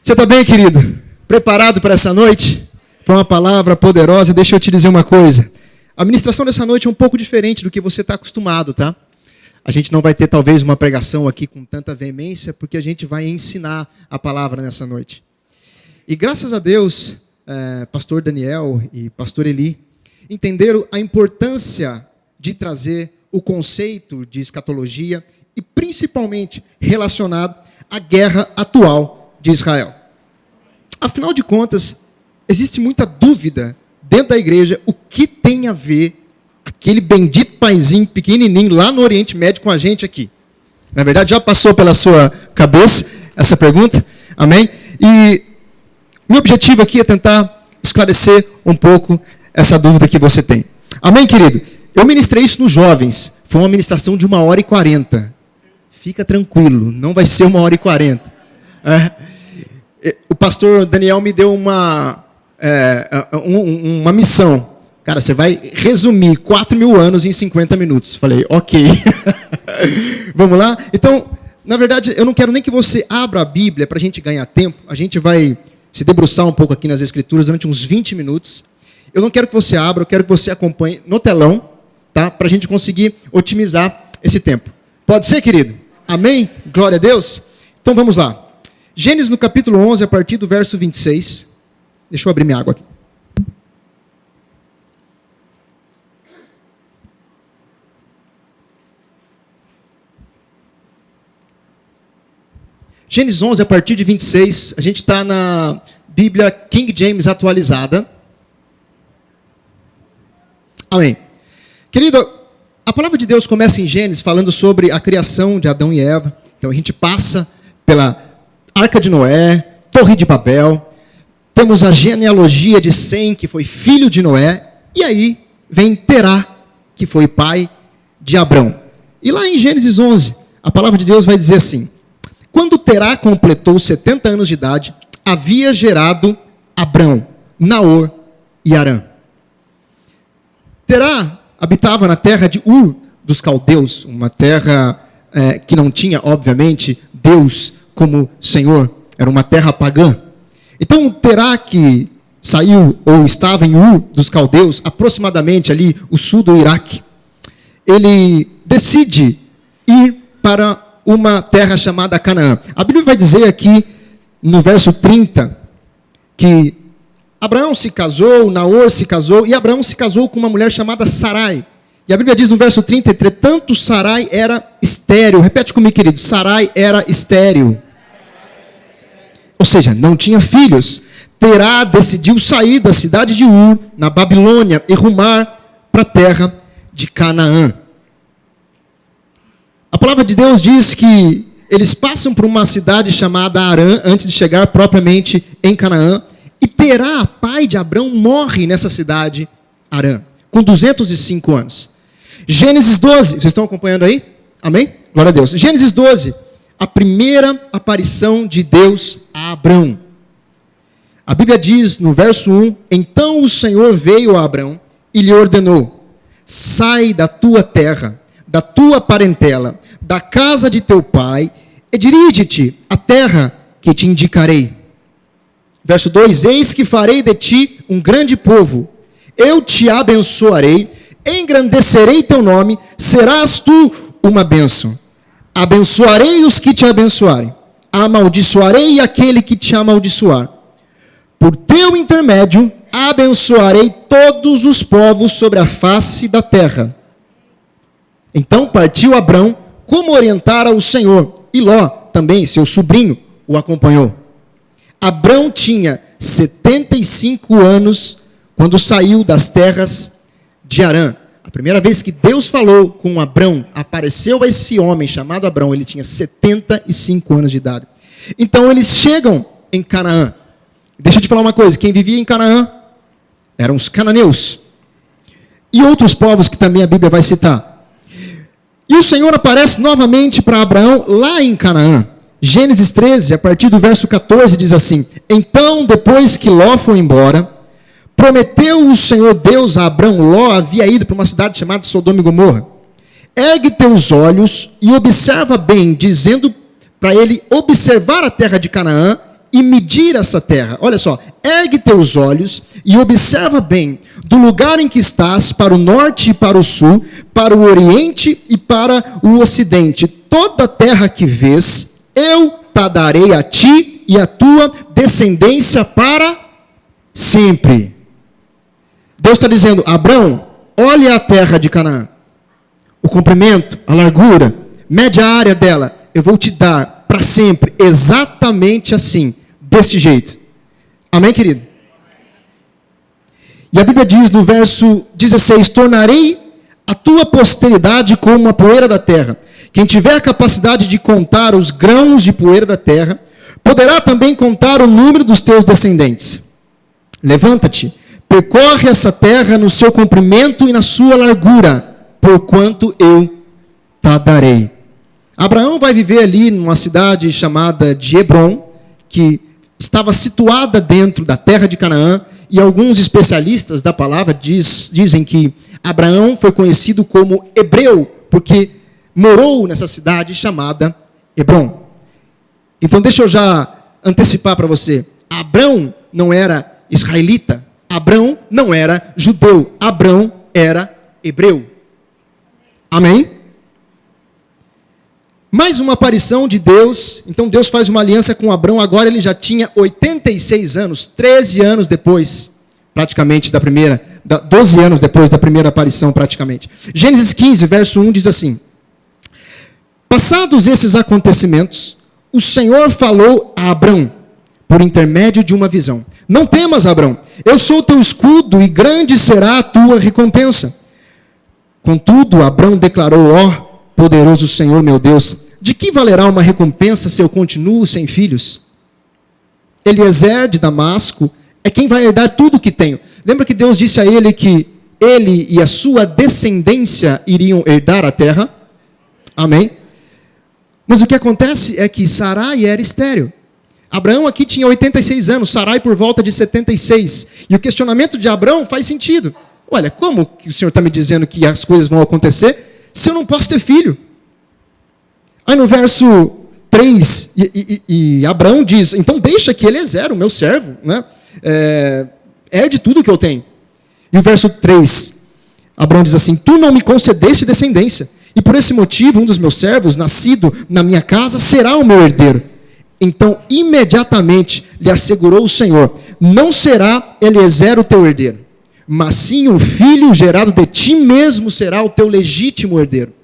Você está bem, querido? Preparado para essa noite? Para uma palavra poderosa? Deixa eu te dizer uma coisa. A ministração dessa noite é um pouco diferente do que você está acostumado, tá? A gente não vai ter, talvez, uma pregação aqui com tanta veemência, porque a gente vai ensinar a palavra nessa noite. E graças a Deus, pastor Daniel e pastor Eli entenderam a importância de trazer o conceito de escatologia e principalmente relacionado à guerra atual de Israel. Afinal de contas, existe muita dúvida dentro da igreja o que tem a ver aquele bendito paizinho pequenininho lá no Oriente Médio com a gente aqui. Na verdade, já passou pela sua cabeça essa pergunta? Amém? E meu objetivo aqui é tentar esclarecer um pouco essa dúvida que você tem. Amém, querido? Eu ministrei isso nos jovens. Foi uma ministração de 1h40. Fica tranquilo, não vai ser 1h40. O pastor Daniel me deu uma missão. Cara, você vai resumir 4.000 anos em 50 minutos. Falei, ok. Vamos lá? Então, na verdade, eu não quero nem que você abra a Bíblia para a gente ganhar tempo. A gente vai se debruçar um pouco aqui nas Escrituras durante uns 20 minutos. Eu não quero que você abra, eu quero que você acompanhe no telão, tá? Para a gente conseguir otimizar esse tempo. Pode ser, querido? Amém? Glória a Deus? Então vamos lá. Gênesis no capítulo 11, a partir do verso 26. Deixa eu abrir minha água aqui. Gênesis 11, a partir de 26. A gente está na Bíblia King James atualizada. Amém. Querido, a palavra de Deus começa em Gênesis falando sobre a criação de Adão e Eva. Então a gente passa pela Arca de Noé, Torre de Babel, temos a genealogia de Sem, que foi filho de Noé, e aí vem Terá, que foi pai de Abrão. E lá em Gênesis 11, a palavra de Deus vai dizer assim: quando Terá completou 70 anos de idade, havia gerado Abrão, Naor e Harã. Terá habitava na terra de Ur dos caldeus, uma terra que não tinha, obviamente, Deus como Senhor, era uma terra pagã. Então, Terá, que saiu ou estava em Ur dos caldeus, aproximadamente ali o sul do Iraque, ele decide ir para uma terra chamada Canaã. A Bíblia vai dizer aqui, no verso 30, que Abraão se casou, Naor se casou, e Abraão se casou com uma mulher chamada Sarai. E a Bíblia diz no verso 30, entretanto, Sarai era estéril. Repete comigo, querido. Sarai era estéril. Ou seja, não tinha filhos. Terá decidiu sair da cidade de Ur, na Babilônia, e rumar para a terra de Canaã. A palavra de Deus diz que eles passam por uma cidade chamada Harã, antes de chegar propriamente em Canaã. E Terá, pai de Abrão, morre nessa cidade, Harã, com 205 anos. Gênesis 12, vocês estão acompanhando aí? Amém? Glória a Deus. Gênesis 12, a primeira aparição de Deus a Abrão. A Bíblia diz no verso 1, então o Senhor veio a Abrão e lhe ordenou: sai da tua terra, da tua parentela, da casa de teu pai, e dirige-te à terra que te indicarei. Verso 2, eis que farei de ti um grande povo, eu te abençoarei, engrandecerei teu nome, serás tu uma bênção. Abençoarei os que te abençoarem, amaldiçoarei aquele que te amaldiçoar. Por teu intermédio, abençoarei todos os povos sobre a face da terra. Então partiu Abrão, como orientara o Senhor, e Ló, também seu sobrinho, o acompanhou. Abrão tinha 75 anos quando saiu das terras de Harã. A primeira vez que Deus falou com Abrão, apareceu esse homem chamado Abrão, ele tinha 75 anos de idade. Então eles chegam em Canaã. Deixa eu te falar uma coisa, quem vivia em Canaã eram os cananeus. E outros povos que também a Bíblia vai citar. E o Senhor aparece novamente para Abraão lá em Canaã. Gênesis 13, a partir do verso 14, diz assim: então, depois que Ló foi embora, prometeu o Senhor Deus a Abrão. Ló havia ido para uma cidade chamada Sodoma e Gomorra. Ergue teus olhos e observa bem, dizendo para ele observar a terra de Canaã e medir essa terra. Olha só, ergue teus olhos e observa bem, do lugar em que estás, para o norte e para o sul, para o oriente e para o ocidente. Toda a terra que vês, eu te darei a ti e a tua descendência para sempre. Deus está dizendo, Abrão, olha a terra de Canaã. O comprimento, a largura, mede a área dela. Eu vou te dar para sempre, exatamente assim, deste jeito. Amém, querido? E a Bíblia diz no verso 16, tornarei a tua posteridade como a poeira da terra. Quem tiver a capacidade de contar os grãos de poeira da terra, poderá também contar o número dos teus descendentes. Levanta-te, percorre essa terra no seu comprimento e na sua largura, porquanto eu te darei. Abraão vai viver ali numa cidade chamada de Hebrom, que estava situada dentro da terra de Canaã, e alguns especialistas da palavra dizem que Abraão foi conhecido como hebreu, porque morou nessa cidade chamada Hebrom. Então deixa eu já antecipar para você, Abrão não era israelita, Abrão não era judeu, Abrão era hebreu. Amém? Mais uma aparição de Deus. Então Deus faz uma aliança com Abrão. Agora ele já tinha 86 anos, 13 anos depois, praticamente, 12 anos depois da primeira aparição, praticamente. Gênesis 15, verso 1 diz assim: passados esses acontecimentos, o Senhor falou a Abrão, por intermédio de uma visão. Não temas, Abrão, eu sou teu escudo e grande será a tua recompensa. Contudo, Abrão declarou, ó poderoso Senhor meu Deus, de que valerá uma recompensa se eu continuo sem filhos? Eliezer de Damasco é quem vai herdar tudo o que tenho. Lembra que Deus disse a ele que ele e a sua descendência iriam herdar a terra? Amém? Mas o que acontece é que Sarai era estéril. Abraão aqui tinha 86 anos, Sarai por volta de 76. E o questionamento de Abraão faz sentido. Olha, como que o Senhor está me dizendo que as coisas vão acontecer se eu não posso ter filho? Aí no verso 3, Abraão diz, então deixa que Eliezer, o meu servo, né, herde tudo que eu tenho. E o verso 3, Abraão diz assim, tu não me concedeste descendência, e por esse motivo um dos meus servos, nascido na minha casa, será o meu herdeiro. Então imediatamente lhe assegurou o Senhor, não será Eliezer o teu herdeiro, mas sim um filho gerado de ti mesmo será o teu legítimo herdeiro.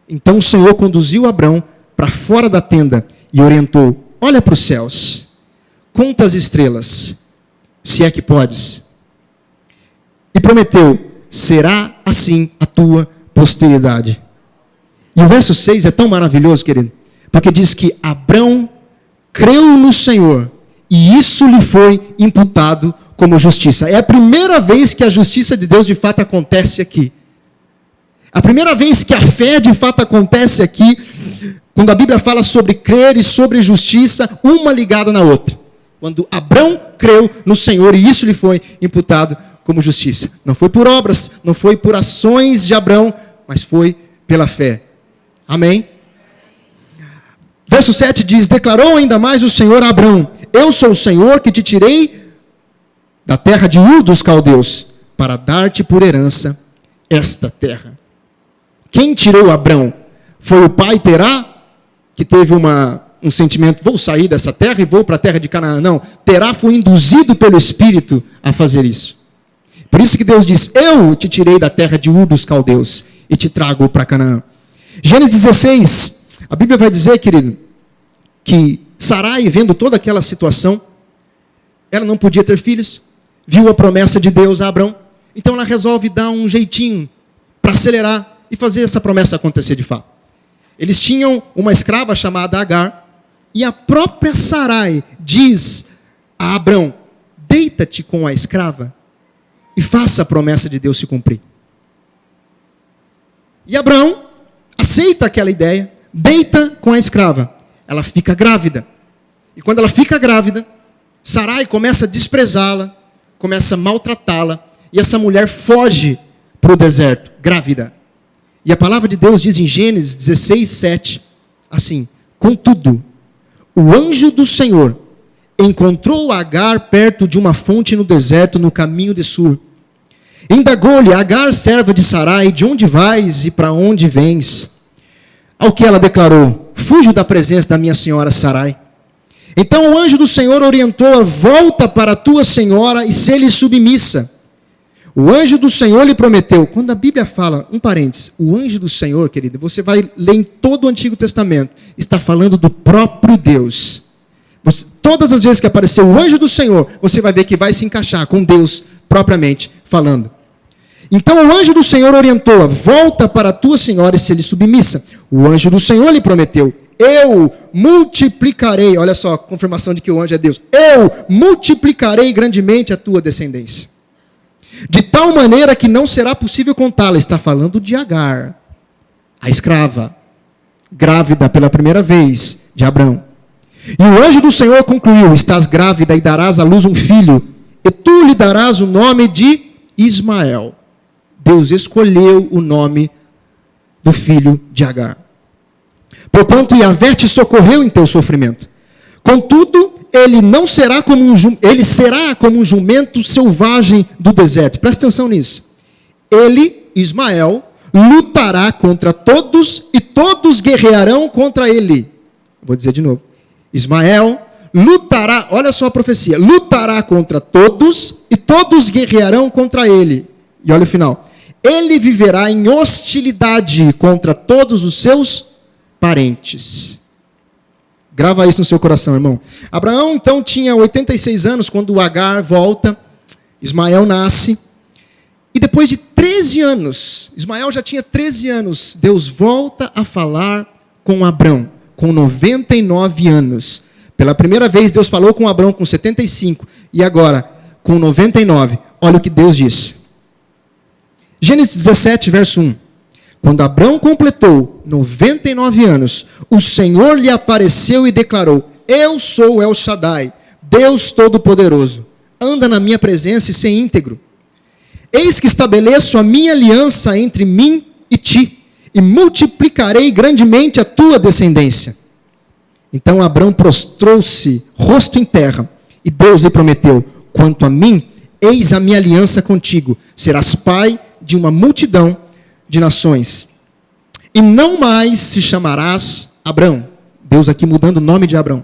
Então o Senhor conduziu Abrão para fora da tenda e orientou, olha para os céus, conta as estrelas, se é que podes. E prometeu, será assim a tua posteridade. E o verso 6 é tão maravilhoso, querido, porque diz que Abrão creu no Senhor e isso lhe foi imputado como justiça. É a primeira vez que a justiça de Deus de fato acontece aqui. A primeira vez que a fé de fato acontece aqui, quando a Bíblia fala sobre crer e sobre justiça, uma ligada na outra. Quando Abrão creu no Senhor e isso lhe foi imputado como justiça. Não foi por obras, não foi por ações de Abrão, mas foi pela fé. Amém? Verso 7 diz, declarou ainda mais o Senhor a Abrão, eu sou o Senhor que te tirei da terra de Ur dos caldeus, para dar-te por herança esta terra. Quem tirou Abrão? Foi o pai Terá, que teve um sentimento, vou sair dessa terra e vou para a terra de Canaã. Não, Terá foi induzido pelo Espírito a fazer isso. Por isso que Deus diz, eu te tirei da terra de Ur dos caldeus e te trago para Canaã. Gênesis 16, a Bíblia vai dizer, querido, que Sarai, vendo toda aquela situação, ela não podia ter filhos, viu a promessa de Deus a Abrão, então ela resolve dar um jeitinho para acelerar e fazer essa promessa acontecer de fato. Eles tinham uma escrava chamada Agar, e a própria Sarai diz a Abrão, deita-te com a escrava e faça a promessa de Deus se cumprir. E Abrão aceita aquela ideia, deita com a escrava, ela fica grávida. E quando ela fica grávida, Sarai começa a desprezá-la, começa a maltratá-la, e essa mulher foge para o deserto, grávida. E a palavra de Deus diz em Gênesis 16, 7, assim, contudo, o anjo do Senhor encontrou Agar perto de uma fonte no deserto, no caminho de Sur. Indagou-lhe: Agar, serva de Sarai, de onde vais e para onde vens? Ao que ela declarou: fujo da presença da minha senhora Sarai. Então o anjo do Senhor orientou-a: volta para a tua senhora e se-lhe submissa. O anjo do Senhor lhe prometeu. Quando a Bíblia fala, um parênteses, o anjo do Senhor, querido, você vai ler em todo o Antigo Testamento, está falando do próprio Deus. Todas as vezes que aparecer o anjo do Senhor, você vai ver que vai se encaixar com Deus propriamente falando. Então o anjo do Senhor orientou-a: volta para a tua senhora e se-lhe submissa. O anjo do Senhor lhe prometeu: eu multiplicarei, olha só a confirmação de que o anjo é Deus, eu multiplicarei grandemente a tua descendência, de tal maneira que não será possível contá-la. Está falando de Agar, a escrava, grávida pela primeira vez de Abrão. E o anjo do Senhor concluiu: estás grávida e darás à luz um filho, e tu lhe darás o nome de Ismael. Deus escolheu o nome do filho de Agar. Porquanto Yahvé te socorreu em teu sofrimento. Contudo, ele será como um jumento selvagem do deserto. Presta atenção nisso. Ele, Ismael, lutará contra todos e todos guerrearão contra ele. Vou dizer de novo. Ismael lutará, olha só a profecia, lutará contra todos e todos guerrearão contra ele. E olha o final. Ele viverá em hostilidade contra todos os seus parentes. Grava isso no seu coração, irmão. Abraão, então, tinha 86 anos quando Agar volta, Ismael nasce. E depois de 13 anos, Ismael já tinha 13 anos, Deus volta a falar com Abrão, com 99 anos. Pela primeira vez, Deus falou com Abrão com 75. E agora, com 99. Olha o que Deus diz. Gênesis 17, verso 1. Quando Abrão completou 99 anos, o Senhor lhe apareceu e declarou: eu sou El Shaddai, Deus Todo-Poderoso. Anda na minha presença e ser íntegro. Eis que estabeleço a minha aliança entre mim e ti, e multiplicarei grandemente a tua descendência. Então Abrão prostrou-se, rosto em terra, e Deus lhe prometeu: quanto a mim, eis a minha aliança contigo, serás pai de uma multidão de nações. E não mais se chamarás Abrão. Deus aqui mudando o nome de Abrão.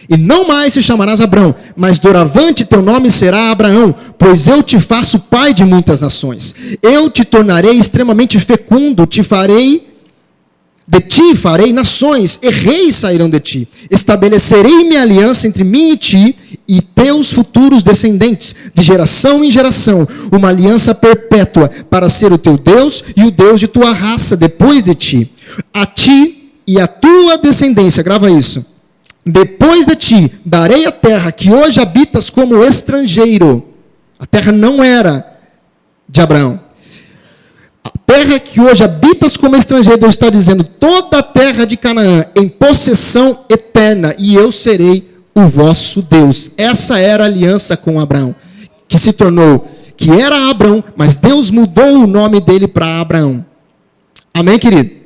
E não mais se chamarás Abrão, mas doravante teu nome será Abraão, pois eu te faço pai de muitas nações. Eu te tornarei extremamente fecundo, de ti farei nações, e reis sairão de ti. Estabelecerei minha aliança entre mim e ti, e teus futuros descendentes, de geração em geração, uma aliança perpétua, para ser o teu Deus e o Deus de tua raça depois de ti. A ti e a tua descendência, grava isso. Depois de ti, darei a terra que hoje habitas como estrangeiro. A terra não era de Abraão. A terra que hoje habitas como estrangeiro, Deus está dizendo, toda a terra de Canaã, em possessão eterna, e eu serei o vosso Deus. Essa era a aliança com Abraão, que se tornou, que era Abrão, mas Deus mudou o nome dele para Abraão. Amém, querido?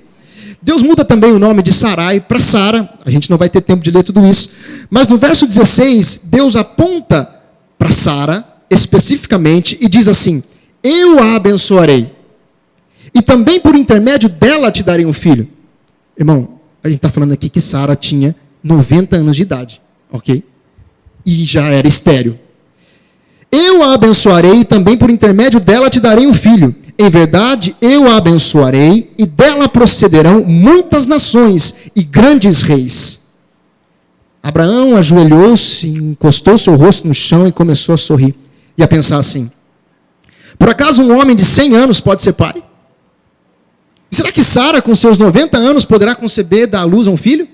Deus muda também o nome de Sarai para Sara. A gente não vai ter tempo de ler tudo isso. Mas no verso 16, Deus aponta para Sara, especificamente, e diz assim: eu a abençoarei, e também por intermédio dela te darei um filho. Irmão, a gente está falando aqui que Sara tinha 90 anos de idade, ok? E já era estéril. Eu a abençoarei, e também por intermédio dela te darei um filho. Em verdade, eu a abençoarei, e dela procederão muitas nações e grandes reis. Abraão ajoelhou-se, encostou seu rosto no chão e começou a sorrir. E a pensar assim: por acaso um homem de 100 anos pode ser pai? Será que Sara, com seus 90 anos, poderá conceber, dar à luz a um filho?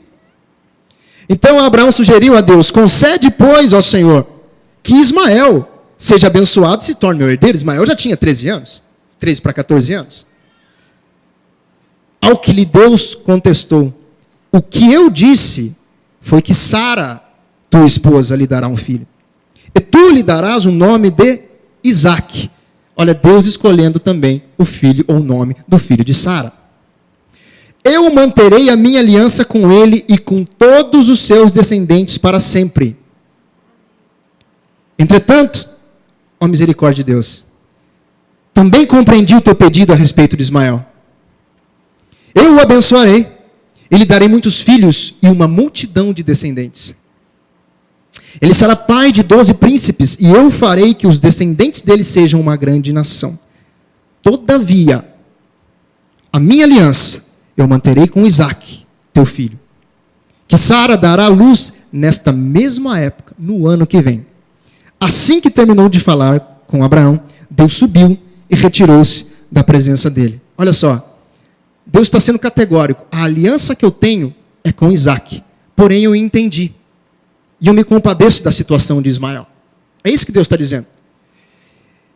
Então Abraão sugeriu a Deus: concede, pois, ó Senhor, que Ismael seja abençoado e se torne meu herdeiro. Ismael já tinha 13 anos. 13 para 14 anos. Ao que lhe Deus contestou: o que eu disse foi que Sara, tua esposa, lhe dará um filho. E tu lhe darás o nome de Isaque. Olha, Deus escolhendo também o filho ou o nome do filho de Sara. eu manterei a minha aliança com ele e com todos os seus descendentes para sempre. Entretanto, ó misericórdia de Deus, também compreendi o teu pedido a respeito de Ismael. Eu o abençoarei, e lhe darei muitos filhos e uma multidão de descendentes. Ele será pai de 12 príncipes, e eu farei que os descendentes dele sejam uma grande nação. Todavia, a minha aliança eu manterei com Isaque, teu filho, que Sara dará à luz nesta mesma época, no ano que vem. Assim que terminou de falar com Abraão, Deus subiu e retirou-se da presença dele. Olha só, Deus está sendo categórico. A aliança que eu tenho é com Isaque, porém eu entendi. E eu me compadeço da situação de Ismael. É isso que Deus está dizendo.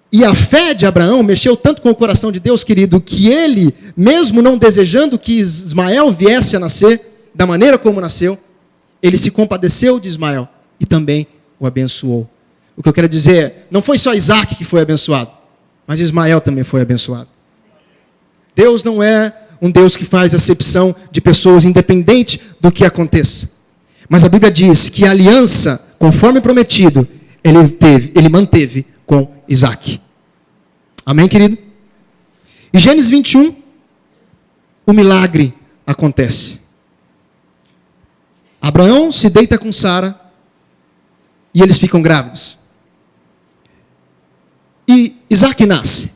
E a fé de Abraão mexeu tanto com o coração de Deus, querido, que ele, mesmo não desejando que Ismael viesse a nascer da maneira como nasceu, ele se compadeceu de Ismael e também o abençoou. O que eu quero dizer é, não foi só Isaque que foi abençoado, mas Ismael também foi abençoado. Deus não é um Deus que faz acepção de pessoas independente do que aconteça. Mas a Bíblia diz que a aliança, conforme prometido, ele manteve com Isaque. Amém, querido? Em Gênesis 21, o milagre acontece. Abraão se deita com Sara e eles ficam grávidos. E Isaque nasce.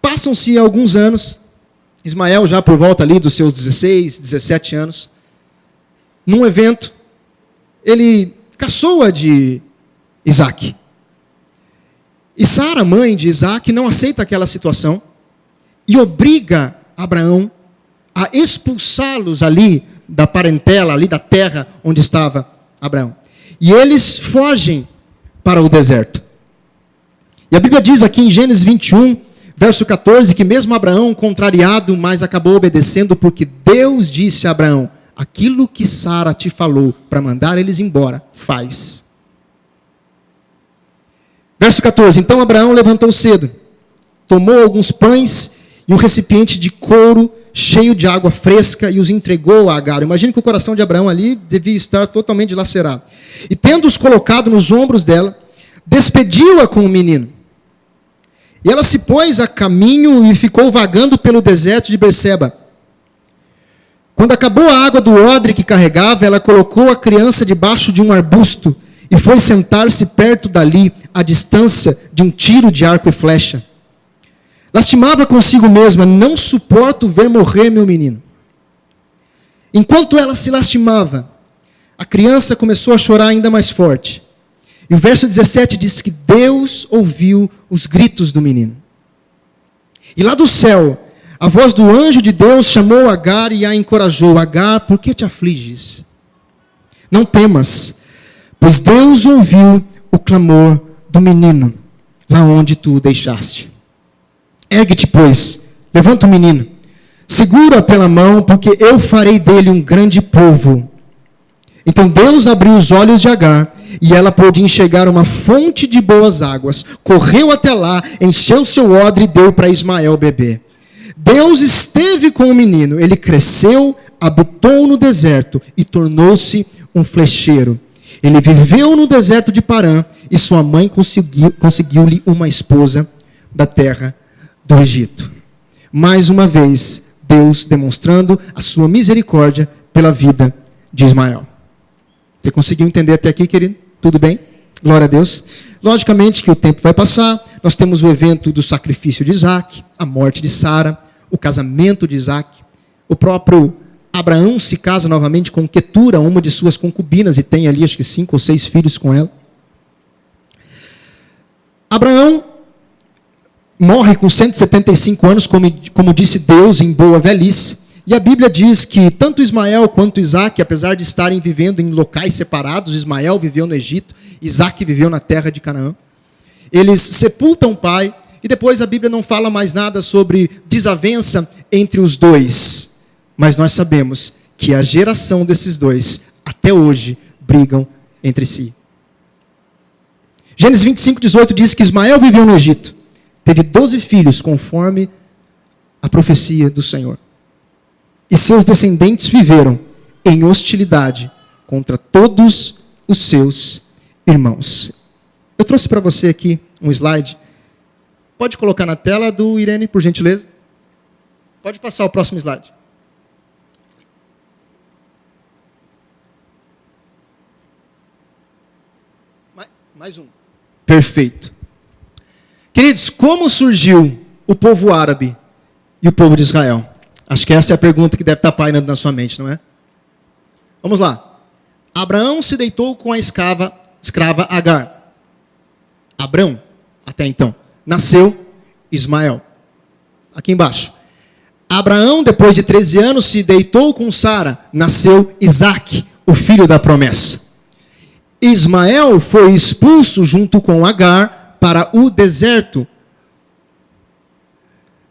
Passam-se alguns anos, Ismael já por volta ali dos seus 16, 17 anos, num evento, ele caçoa de Isaque. E Sara, mãe de Isaque, não aceita aquela situação e obriga Abraão a expulsá-los ali da parentela, ali da terra onde estava Abraão. E eles fogem para o deserto. E a Bíblia diz aqui em Gênesis 21, verso 14, que mesmo Abraão, contrariado, mas acabou obedecendo, porque Deus disse a Abraão, aquilo que Sara te falou para mandar eles embora, faz. Verso 14, então Abraão levantou cedo, tomou alguns pães e um recipiente de couro cheio de água fresca e os entregou a Agar. Imagine que o coração de Abraão ali devia estar totalmente dilacerado. E tendo-os colocado nos ombros dela, despediu-a com o menino. E ela se pôs a caminho e ficou vagando pelo deserto de Berseba. Quando acabou a água do odre que carregava, ela colocou a criança debaixo de um arbusto e foi sentar-se perto dali, à distância de um tiro de arco e flecha. Lastimava consigo mesma, não suporto ver morrer meu menino. Enquanto ela se lastimava, a criança começou a chorar ainda mais forte. E o verso 17 diz que Deus ouviu os gritos do menino. E lá do céu, a voz do anjo de Deus chamou Agar e a encorajou. Agar, por que te afliges? Não temas, pois Deus ouviu o clamor do menino, lá onde tu o deixaste. Ergue-te, pois, levanta o menino, segura pela mão, porque eu farei dele um grande povo. Então Deus abriu os olhos de Agar, e ela pôde enxergar uma fonte de boas águas. Correu até lá, encheu seu odre e deu para Ismael beber. Deus esteve com o menino, ele cresceu, habitou no deserto e tornou-se um flecheiro. Ele viveu no deserto de Parã, e sua mãe conseguiu-lhe uma esposa da terra do Egito. Mais uma vez, Deus demonstrando a sua misericórdia pela vida de Ismael. Você conseguiu entender até aqui, querido? Tudo bem? Glória a Deus. Logicamente que o tempo vai passar, nós temos o evento do sacrifício de Isaque, a morte de Sara, o casamento de Isaque, o próprio Abraão se casa novamente com Quetura, uma de suas concubinas, e tem ali acho que 5 ou 6 filhos com ela. Abraão morre com 175 anos, como disse Deus, em boa velhice. E a Bíblia diz que tanto Ismael quanto Isaque, apesar de estarem vivendo em locais separados, Ismael viveu no Egito, Isaque viveu na terra de Canaã, eles sepultam o pai, e depois a Bíblia não fala mais nada sobre desavença entre os dois. Mas nós sabemos que a geração desses dois, até hoje, brigam entre si. Gênesis 25, 18 diz que Ismael viveu no Egito. Teve 12 filhos, conforme a profecia do Senhor. e seus descendentes viveram em hostilidade contra todos os seus irmãos. Eu trouxe para você aqui um slide. Pode colocar na tela do Irene, por gentileza? Pode passar o próximo slide. Mais um. Perfeito. Queridos, como surgiu o povo árabe e o povo de Israel? Acho que essa é a pergunta que deve estar pairando na sua mente, não é? Vamos lá. Abraão se deitou com a escrava Agar. Abrão, até então, nasceu Ismael. Aqui embaixo. Abraão, depois de 13 anos, se deitou com Sara. Nasceu Isaque, o filho da promessa. Ismael foi expulso junto com Agar para o deserto.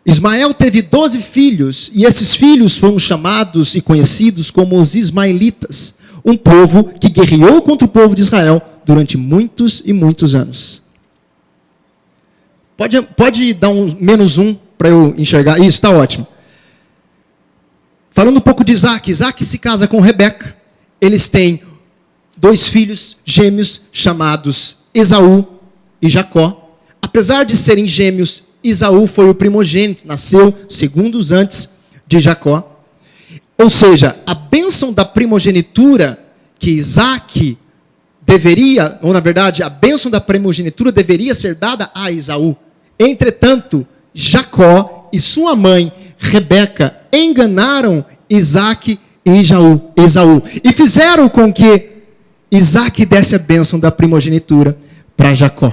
Ismael teve 12 filhos, e esses filhos foram chamados e conhecidos como os ismaelitas, um povo que guerreou contra o povo de Israel durante muitos e muitos anos. Pode dar um -1 para eu enxergar? Isso, está ótimo. Falando um pouco de Isaque. Isaque se casa com Rebeca. Eles têm 2 filhos gêmeos chamados Esaú e Jacó. Apesar de serem gêmeos, Esaú foi o primogênito, nasceu segundos antes de Jacó. Ou seja, a bênção da primogenitura que Isaque deveria, ou na verdade, a bênção da primogenitura deveria ser dada a Esaú. Entretanto, Jacó e sua mãe, Rebeca, enganaram Isaque e Esaú. E fizeram com que Isaque desse a bênção da primogenitura para Jacó.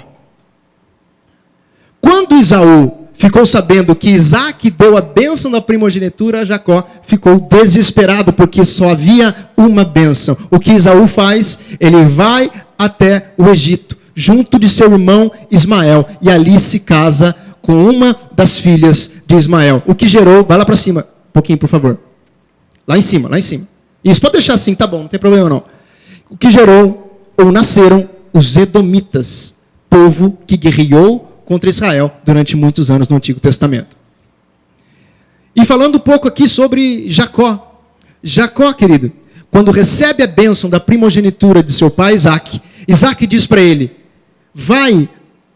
Quando Esaú ficou sabendo que Isaque deu a bênção da primogenitura, Jacó ficou desesperado, porque só havia uma bênção. O que Esaú faz? Ele vai até o Egito, junto de seu irmão Ismael, e ali se casa com uma das filhas de Ismael. O que gerou, vai lá para cima, um pouquinho, por favor. Lá em cima. Isso, pode deixar assim, tá bom, não tem problema não. O que gerou, ou nasceram, os Edomitas, povo que guerreou contra Israel durante muitos anos no Antigo Testamento. E falando um pouco aqui sobre Jacó. Jacó, querido, quando recebe a bênção da primogenitura de seu pai Isaque, Isaque diz para ele: vai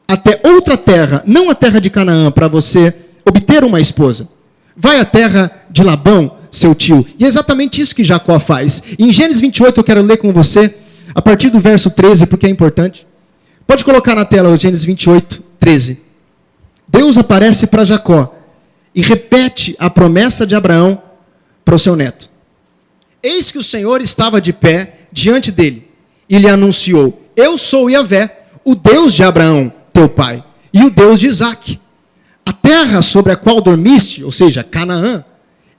até outra terra, não a terra de Canaã, para você obter uma esposa. Vai à terra de Labão, seu tio. E é exatamente isso que Jacó faz. Em Gênesis 28 eu quero ler com você, a partir do verso 13, porque é importante. Pode colocar na tela o Gênesis 28, 13. Deus aparece para Jacó e repete a promessa de Abraão para o seu neto. Eis que o Senhor estava de pé diante dele e lhe anunciou: eu sou Yahvé, o Deus de Abraão, teu pai, e o Deus de Isaque. A terra sobre a qual dormiste, ou seja, Canaã,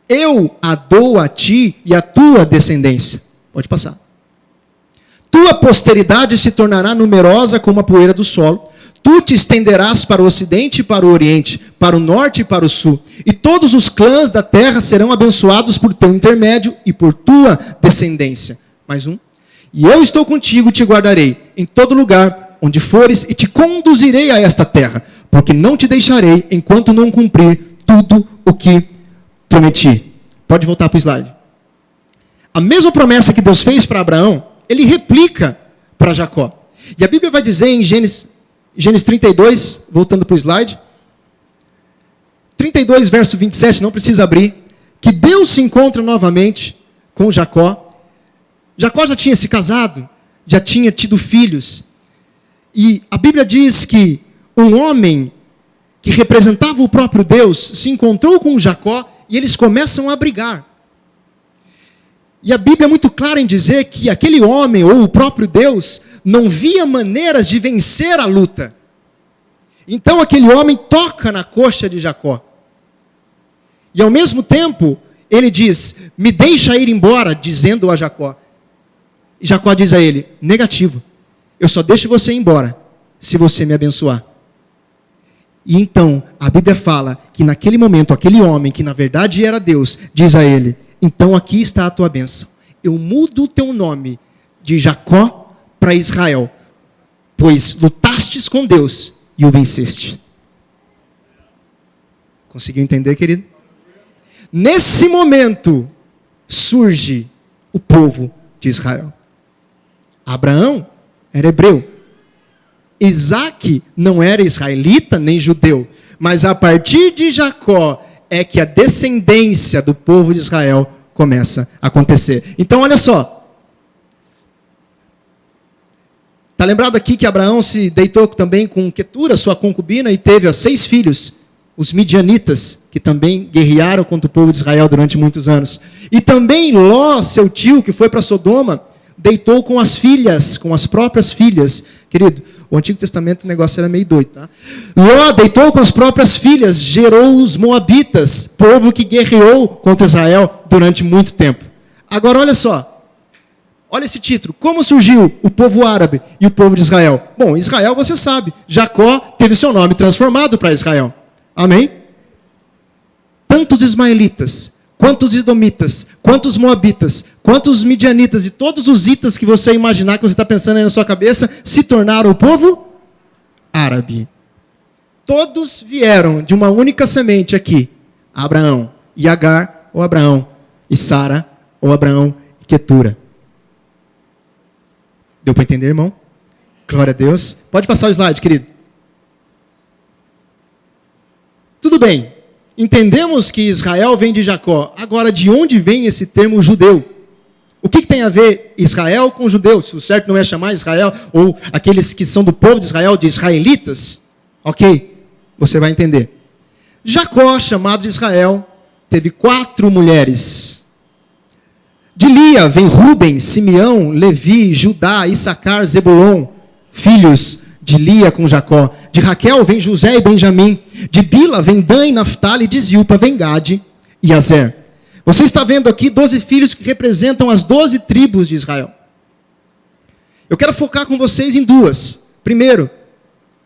eu a dou a ti e a tua descendência. Pode passar. Tua posteridade se tornará numerosa como a poeira do solo. Tu te estenderás para o ocidente e para o oriente, para o norte e para o sul. E todos os clãs da terra serão abençoados por teu intermédio e por tua descendência. Mais um. E eu estou contigo e te guardarei em todo lugar onde fores e te conduzirei a esta terra, porque não te deixarei enquanto não cumprir tudo o que prometi. Pode voltar para o slide. A mesma promessa que Deus fez para Abraão, ele replica para Jacó. E a Bíblia vai dizer em Gênesis 32, voltando para o slide, 32, verso 27, não precisa abrir, que Deus se encontra novamente com Jacó. Jacó já tinha se casado, já tinha tido filhos, e a Bíblia diz que um homem que representava o próprio Deus se encontrou com Jacó e eles começam a brigar. E a Bíblia é muito clara em dizer que aquele homem, ou o próprio Deus, não via maneiras de vencer a luta. Então aquele homem toca na coxa de Jacó. E ao mesmo tempo, ele diz: me deixa ir embora, dizendo a Jacó. E Jacó diz a ele: negativo, eu só deixo você ir embora, se você me abençoar. E então, a Bíblia fala que naquele momento, aquele homem, que na verdade era Deus, diz a ele: então aqui está a tua bênção. Eu mudo o teu nome de Jacó para Israel, pois lutastes com Deus e o venceste. Conseguiu entender, querido? Nesse momento, surge o povo de Israel. Abraão era hebreu. Isaac não era israelita nem judeu. Mas a partir de Jacó é que a descendência do povo de Israel começa a acontecer. Então, olha só. Está lembrado aqui que Abraão se deitou também com Quetura, sua concubina, e teve 6 filhos, os midianitas, que também guerrearam contra o povo de Israel durante muitos anos. E também Ló, seu tio, que foi para Sodoma, deitou com as filhas, com as próprias filhas. Querido, o Antigo Testamento o negócio era meio doido, tá? Ló deitou com as próprias filhas, gerou os moabitas, povo que guerreou contra Israel durante muito tempo. Agora olha só. Olha esse título. Como surgiu o povo árabe e o povo de Israel? Bom, Israel você sabe. Jacó teve seu nome transformado para Israel. Amém? Tantos ismaelitas, quantos edomitas, quantos moabitas, quantos midianitas e todos os itas que você imaginar, que você está pensando aí na sua cabeça, se tornaram o povo árabe. Todos vieram de uma única semente aqui. Abraão e Agar, ou Abraão e Sara, ou Abraão e Quetura. Deu para entender, irmão? Glória a Deus. Pode passar o slide, querido. Tudo bem. Entendemos que Israel vem de Jacó. Agora, de onde vem esse termo judeu? O que tem a ver Israel com judeu? Se o certo não é chamar Israel, ou aqueles que são do povo de Israel, de israelitas. Ok, você vai entender. Jacó, chamado de Israel, teve 4 mulheres. De Lia vem Ruben, Simeão, Levi, Judá, Issacar, Zebulon, filhos de Lia com Jacó. De Raquel vem José e Benjamim. De Bila vem Dan e Naftali. De Zilpa vem Gade e Azer. Você está vendo aqui 12 filhos que representam as 12 tribos de Israel. Eu quero focar com vocês em 2. Primeiro,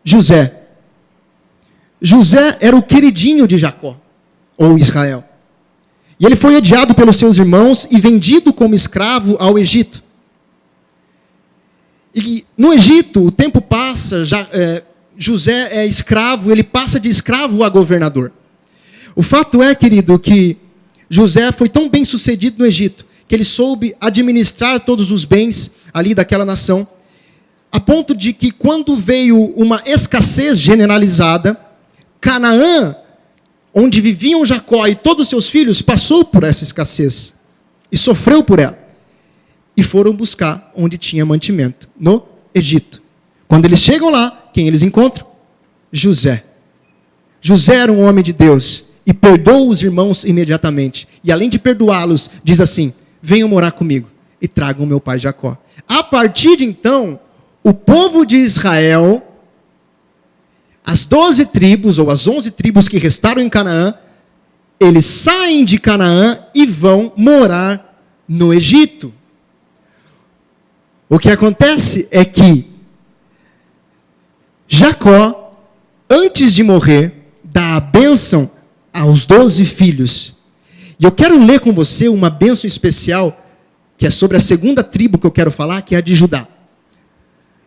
José. José era o queridinho de Jacó, ou Israel. E ele foi odiado pelos seus irmãos e vendido como escravo ao Egito. E no Egito, o tempo passa, José é escravo, ele passa de escravo a governador. O fato é, querido, que José foi tão bem sucedido no Egito, que ele soube administrar todos os bens ali daquela nação, a ponto de que quando veio uma escassez generalizada, Canaã, onde viviam Jacó e todos os seus filhos, passou por essa escassez e sofreu por ela. E foram buscar onde tinha mantimento, no Egito. Quando eles chegam lá, quem eles encontram? José. José era um homem de Deus e perdoou os irmãos imediatamente. E além de perdoá-los, diz assim: venham morar comigo e tragam meu pai Jacó. A partir de então, o povo de Israel, as 12 tribos, ou as 11 tribos que restaram em Canaã, eles saem de Canaã e vão morar no Egito. O que acontece é que Jacó, antes de morrer, dá a bênção aos 12 filhos. E eu quero ler com você uma bênção especial, que é sobre a segunda tribo que eu quero falar, que é a de Judá.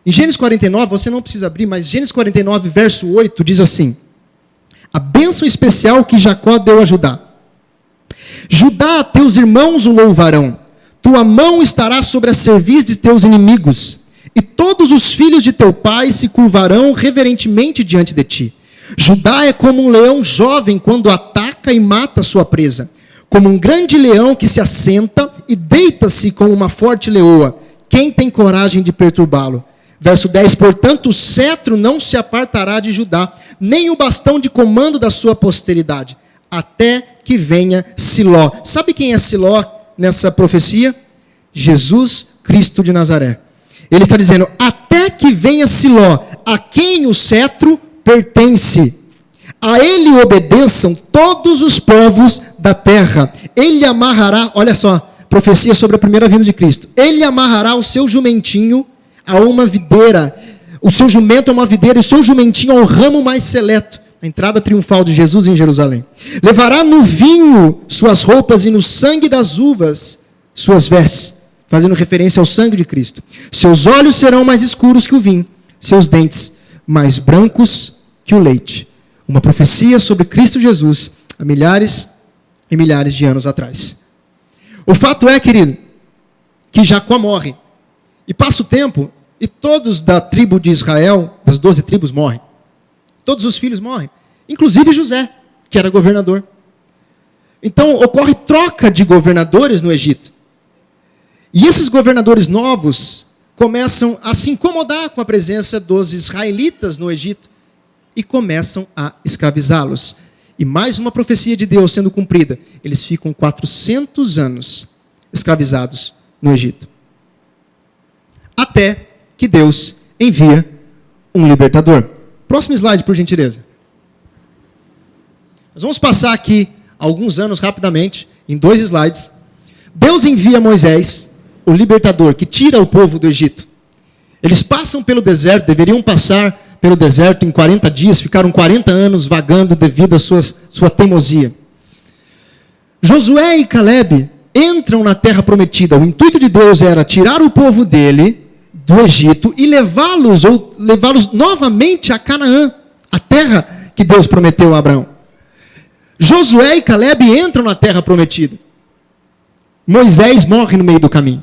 Em Gênesis 49, você não precisa abrir, mas Gênesis 49, verso 8, diz assim: a bênção especial que Jacó deu a Judá. Judá, teus irmãos o louvarão, tua mão estará sobre a cerviz de teus inimigos, e todos os filhos de teu pai se curvarão reverentemente diante de ti. Judá é como um leão jovem quando ataca e mata sua presa, como um grande leão que se assenta e deita-se como uma forte leoa. Quem tem coragem de perturbá-lo? Verso 10, portanto, o cetro não se apartará de Judá, nem o bastão de comando da sua posteridade, até que venha Siló. Sabe quem é Siló nessa profecia? Jesus Cristo de Nazaré. Ele está dizendo, até que venha Siló, a quem o cetro pertence. A ele obedeçam todos os povos da terra. Ele amarrará, olha só, profecia sobre a primeira vinda de Cristo. Ele amarrará o seu jumentinho a uma videira, o seu jumento a uma videira e o seu jumentinho ao ramo mais seleto, a entrada triunfal de Jesus em Jerusalém. Levará no vinho suas roupas e no sangue das uvas suas vestes, fazendo referência ao sangue de Cristo. Seus olhos serão mais escuros que o vinho, seus dentes mais brancos que o leite. Uma profecia sobre Cristo Jesus há milhares e milhares de anos atrás. O fato é, querido, que Jacó morre. E passa o tempo e todos da tribo de Israel, das 12 tribos, morrem. Todos os filhos morrem. Inclusive José, que era governador. Então ocorre troca de governadores no Egito. E esses governadores novos começam a se incomodar com a presença dos israelitas no Egito e começam a escravizá-los. E mais uma profecia de Deus sendo cumprida. Eles ficam 400 anos escravizados no Egito. Até que Deus envia um libertador. Próximo slide, por gentileza. Nós vamos passar aqui alguns anos rapidamente, em 2 slides. Deus envia Moisés, o libertador, que tira o povo do Egito. Eles passam pelo deserto, deveriam passar pelo deserto em 40 dias, ficaram 40 anos vagando devido à sua teimosia. Josué e Caleb entram na terra prometida. O intuito de Deus era tirar o povo dele, do Egito, e levá-los novamente a Canaã, a terra que Deus prometeu a Abraão. Josué e Caleb entram na terra prometida. Moisés morre no meio do caminho.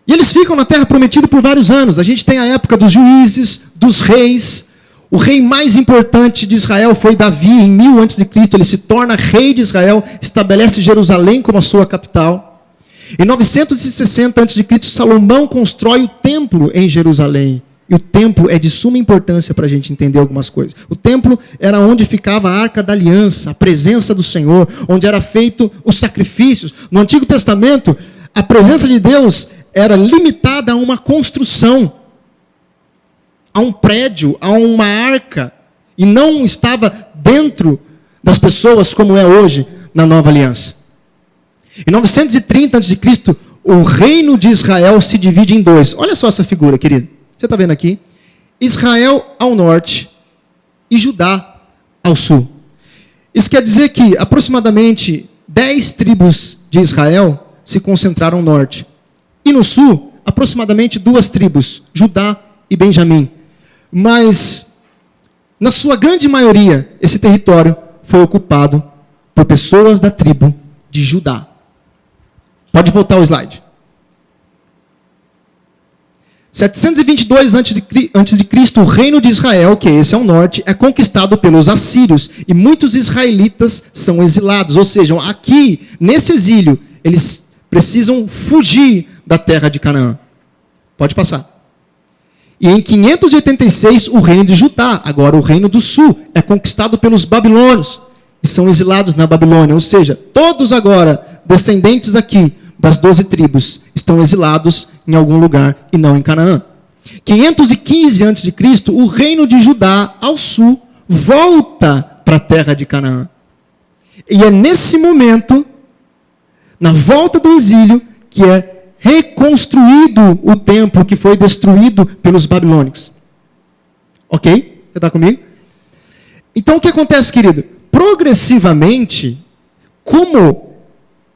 E eles ficam na terra prometida por vários anos. A gente tem a época dos juízes, dos reis. O rei mais importante de Israel foi Davi, em 1000 a.C. Ele se torna rei de Israel, estabelece Jerusalém como a sua capital. Em 960 a.C., Salomão constrói o templo em Jerusalém. E o templo é de suma importância para a gente entender algumas coisas. O templo era onde ficava a Arca da Aliança, a presença do Senhor, onde era feito os sacrifícios. No Antigo Testamento, a presença de Deus era limitada a uma construção, a um prédio, a uma arca, e não estava dentro das pessoas como é hoje na Nova Aliança. Em 930 a.C., o reino de Israel se divide em 2. Olha só essa figura, querido. Você está vendo aqui? Israel ao norte e Judá ao sul. Isso quer dizer que aproximadamente 10 tribos de Israel se concentraram ao norte. E no sul, aproximadamente 2 tribos, Judá e Benjamim. Mas, na sua grande maioria, esse território foi ocupado por pessoas da tribo de Judá. Pode voltar o slide. 722 a.C., o reino de Israel, que esse é o norte, é conquistado pelos assírios. E muitos israelitas são exilados. Ou seja, aqui, nesse exílio, eles precisam fugir da terra de Canaã. Pode passar. E em 586, o reino de Judá, agora o reino do sul, é conquistado pelos babilônios. E são exilados na Babilônia. Ou seja, todos agora, descendentes aqui das 12 tribos, estão exilados em algum lugar e não em Canaã. 515 a.C., o reino de Judá, ao sul, volta para a terra de Canaã. E é nesse momento, na volta do exílio, que é reconstruído o templo que foi destruído pelos babilônicos. Ok? Você está comigo? Então o que acontece, querido? Progressivamente, como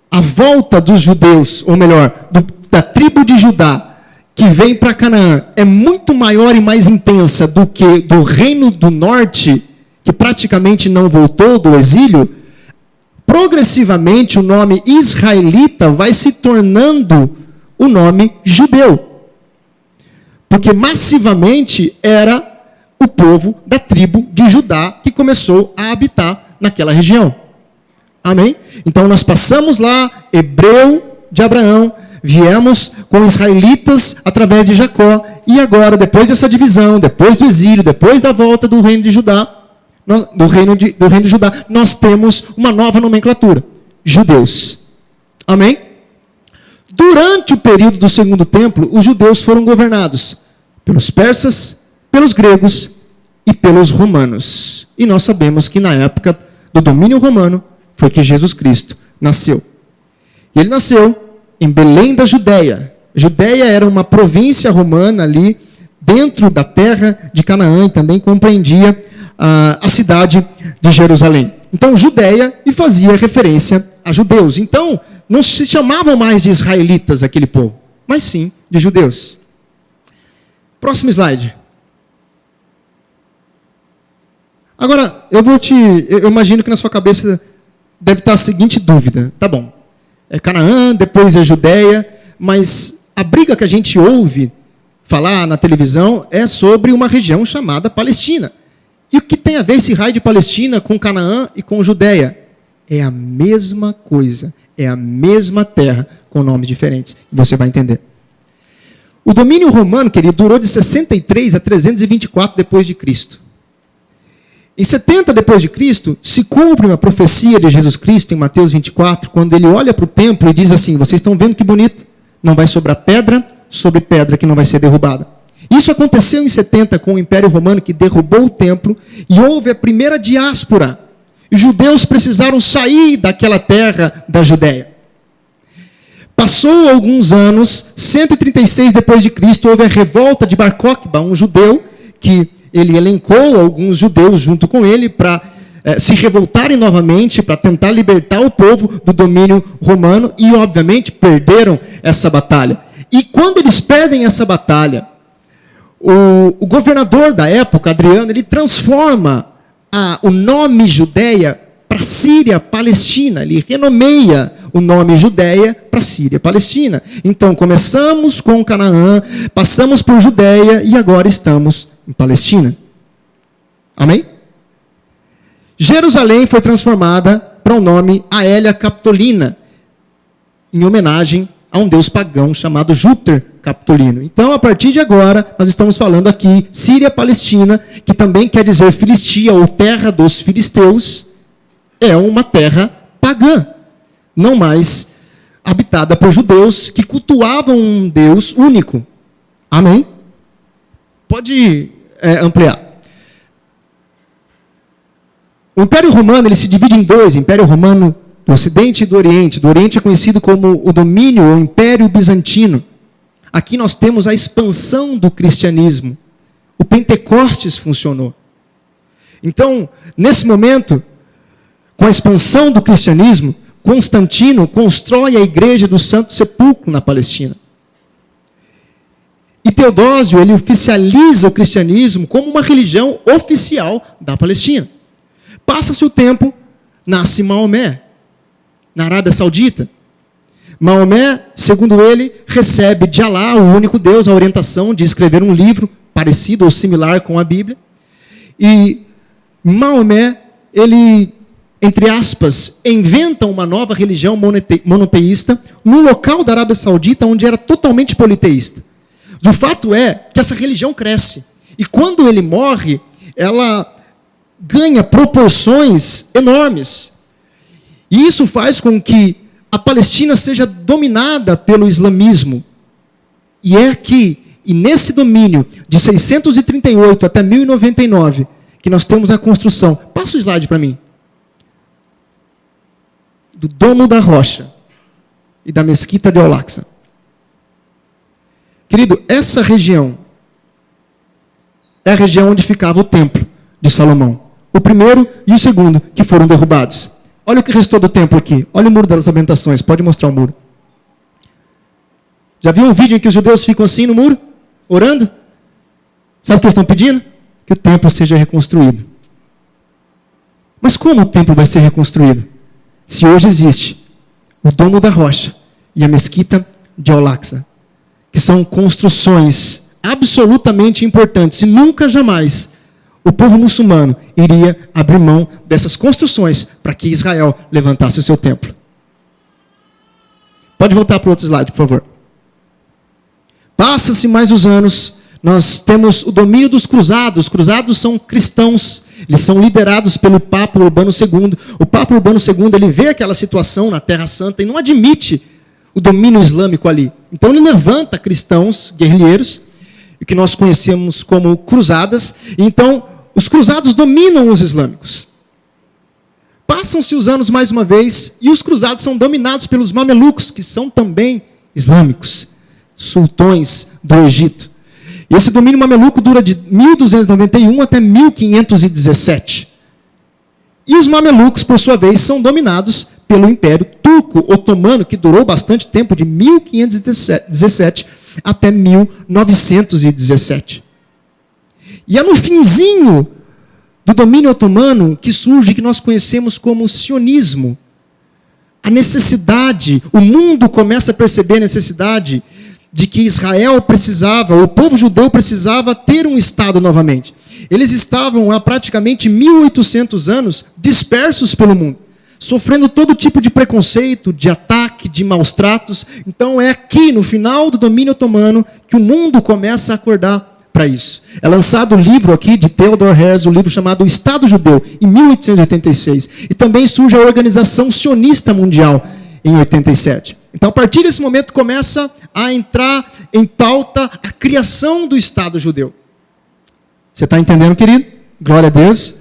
a volta dos judeus, ou melhor, da tribo de Judá, que vem para Canaã, é muito maior e mais intensa do que do reino do norte, que praticamente não voltou do exílio, progressivamente o nome israelita vai se tornando o nome judeu. Porque massivamente era o povo da tribo de Judá que começou a habitar naquela região. Amém? Então nós passamos lá, hebreu de Abraão, viemos com israelitas através de Jacó, e agora, depois dessa divisão, depois do exílio, depois da volta do reino de Judá, do reino de Judá, nós temos uma nova nomenclatura: judeus. Amém? Durante o período do Segundo Templo, os judeus foram governados pelos persas, pelos gregos e pelos romanos. E nós sabemos que na época do domínio romano foi que Jesus Cristo nasceu. E ele nasceu em Belém da Judéia. Judéia era uma província romana ali dentro da terra de Canaã e também compreendia a cidade de Jerusalém. Então, Judéia, e fazia referência a judeus. Então, não se chamavam mais de israelitas aquele povo, mas sim de judeus. Próximo slide. Agora, eu imagino que na sua cabeça deve estar a seguinte dúvida. Tá bom, é Canaã, depois é Judeia, mas a briga que a gente ouve falar na televisão é sobre uma região chamada Palestina. E o que tem a ver esse raio de Palestina com Canaã e com Judeia? É a mesma coisa, é a mesma terra, com nomes diferentes. Você vai entender. O domínio romano, querido, durou de 63 a 324 depois de Cristo. Em 70 depois de Cristo, se cumpre uma profecia de Jesus Cristo em Mateus 24, quando ele olha para o templo e diz assim: vocês estão vendo que bonito? Não vai sobrar pedra sobre pedra que não vai ser derrubada. Isso aconteceu em 70 com o Império Romano, que derrubou o templo, e houve a primeira diáspora. Os judeus precisaram sair daquela terra da Judéia. Passou alguns anos, 136 depois de Cristo, houve a revolta de Bar Kokhba, um judeu que ele elencou alguns judeus junto com ele para se revoltarem novamente, para tentar libertar o povo do domínio romano, e obviamente perderam essa batalha. E quando eles perdem essa batalha, o governador da época, Adriano, ele transforma o nome Judeia para Síria, Palestina. Ele renomeia o nome Judeia para Síria, Palestina. Então, começamos com Canaã, passamos por Judeia e agora estamos em Palestina. Amém? Jerusalém foi transformada para o nome Aélia Capitolina, em homenagem a um deus pagão chamado Júpiter Capitolino. Então, a partir de agora, nós estamos falando aqui Síria, Palestina, que também quer dizer Filistia, ou terra dos filisteus, é uma terra pagã, não mais habitada por judeus que cultuavam um Deus único. Amém? Pode ampliar. O Império Romano ele se divide em dois: Império Romano do Ocidente e do Oriente. Do Oriente é conhecido como o domínio ou Império Bizantino. Aqui nós temos a expansão do cristianismo. O Pentecostes funcionou. Então, nesse momento, com a expansão do cristianismo, Constantino constrói a igreja do Santo Sepulcro na Palestina. E Teodósio, ele oficializa o cristianismo como uma religião oficial da Palestina. Passa-se o tempo, nasce Maomé, na Arábia Saudita. Maomé, segundo ele, recebe de Alá, o único Deus, a orientação de escrever um livro parecido ou similar com a Bíblia. E Maomé, ele, entre aspas, inventa uma nova religião monoteísta no local da Arábia Saudita onde era totalmente politeísta. O fato é que essa religião cresce. E quando ele morre, ela ganha proporções enormes. E isso faz com que a Palestina seja dominada pelo islamismo. E é aqui, e nesse domínio, de 638 até 1099, que nós temos a construção. Passa o slide para mim. Do Domo da Rocha e da Mesquita de Al-Aqsa. Querido, essa região é a região onde ficava o templo de Salomão. O primeiro e o segundo, que foram derrubados. Olha o que restou do templo aqui. Olha o muro das lamentações. Pode mostrar o muro. Já viu um vídeo em que os judeus ficam assim no muro? Orando? Sabe o que eles estão pedindo? Que o templo seja reconstruído. Mas como o templo vai ser reconstruído? Se hoje existe o Domo da Rocha e a Mesquita de Al-Aqsa, que são construções absolutamente importantes, e nunca jamais o povo muçulmano iria abrir mão dessas construções para que Israel levantasse o seu templo. Pode voltar para o outro slide, por favor. Passa-se mais os anos, nós temos o domínio dos cruzados. Os cruzados são cristãos, eles são liderados pelo Papa Urbano II. O Papa Urbano II, ele vê aquela situação na Terra Santa e não admite o domínio islâmico ali. Então ele levanta cristãos, guerrilheiros, que nós conhecemos como cruzadas. Então, os cruzados dominam os islâmicos. Passam-se os anos mais uma vez, e os cruzados são dominados pelos mamelucos, que são também islâmicos, sultões do Egito. E esse domínio mameluco dura de 1291 até 1517. E os mamelucos, por sua vez, são dominados pelo Império Turco-Otomano, que durou bastante tempo, de 1517 até 1917. E é no finzinho do domínio otomano que surge o que nós conhecemos como sionismo. a necessidade, o mundo começa a perceber a necessidade de que Israel precisava, o povo judeu precisava ter um Estado novamente. Eles estavam há praticamente 1.800 anos dispersos pelo mundo, sofrendo todo tipo de preconceito, de ataque, de maus tratos. Então é aqui, no final do domínio otomano, que o mundo começa a acordar para isso. É lançado o livro aqui de Theodor Herzl, o livro chamado O Estado Judeu, em 1886. E também surge a Organização Sionista Mundial, em 87. Então, a partir desse momento, começa a entrar em pauta a criação do Estado judeu. Você está entendendo, querido? Glória a Deus.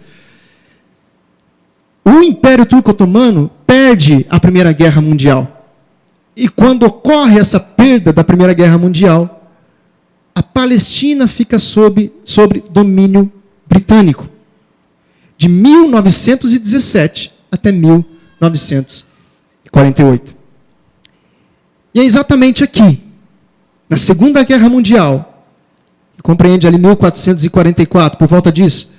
O Império Turco-Otomano perde a Primeira Guerra Mundial. E quando ocorre essa perda da Primeira Guerra Mundial, a Palestina fica sob domínio britânico. De 1917 até 1948. E é exatamente aqui, na Segunda Guerra Mundial, que compreende ali 1444, por volta disso,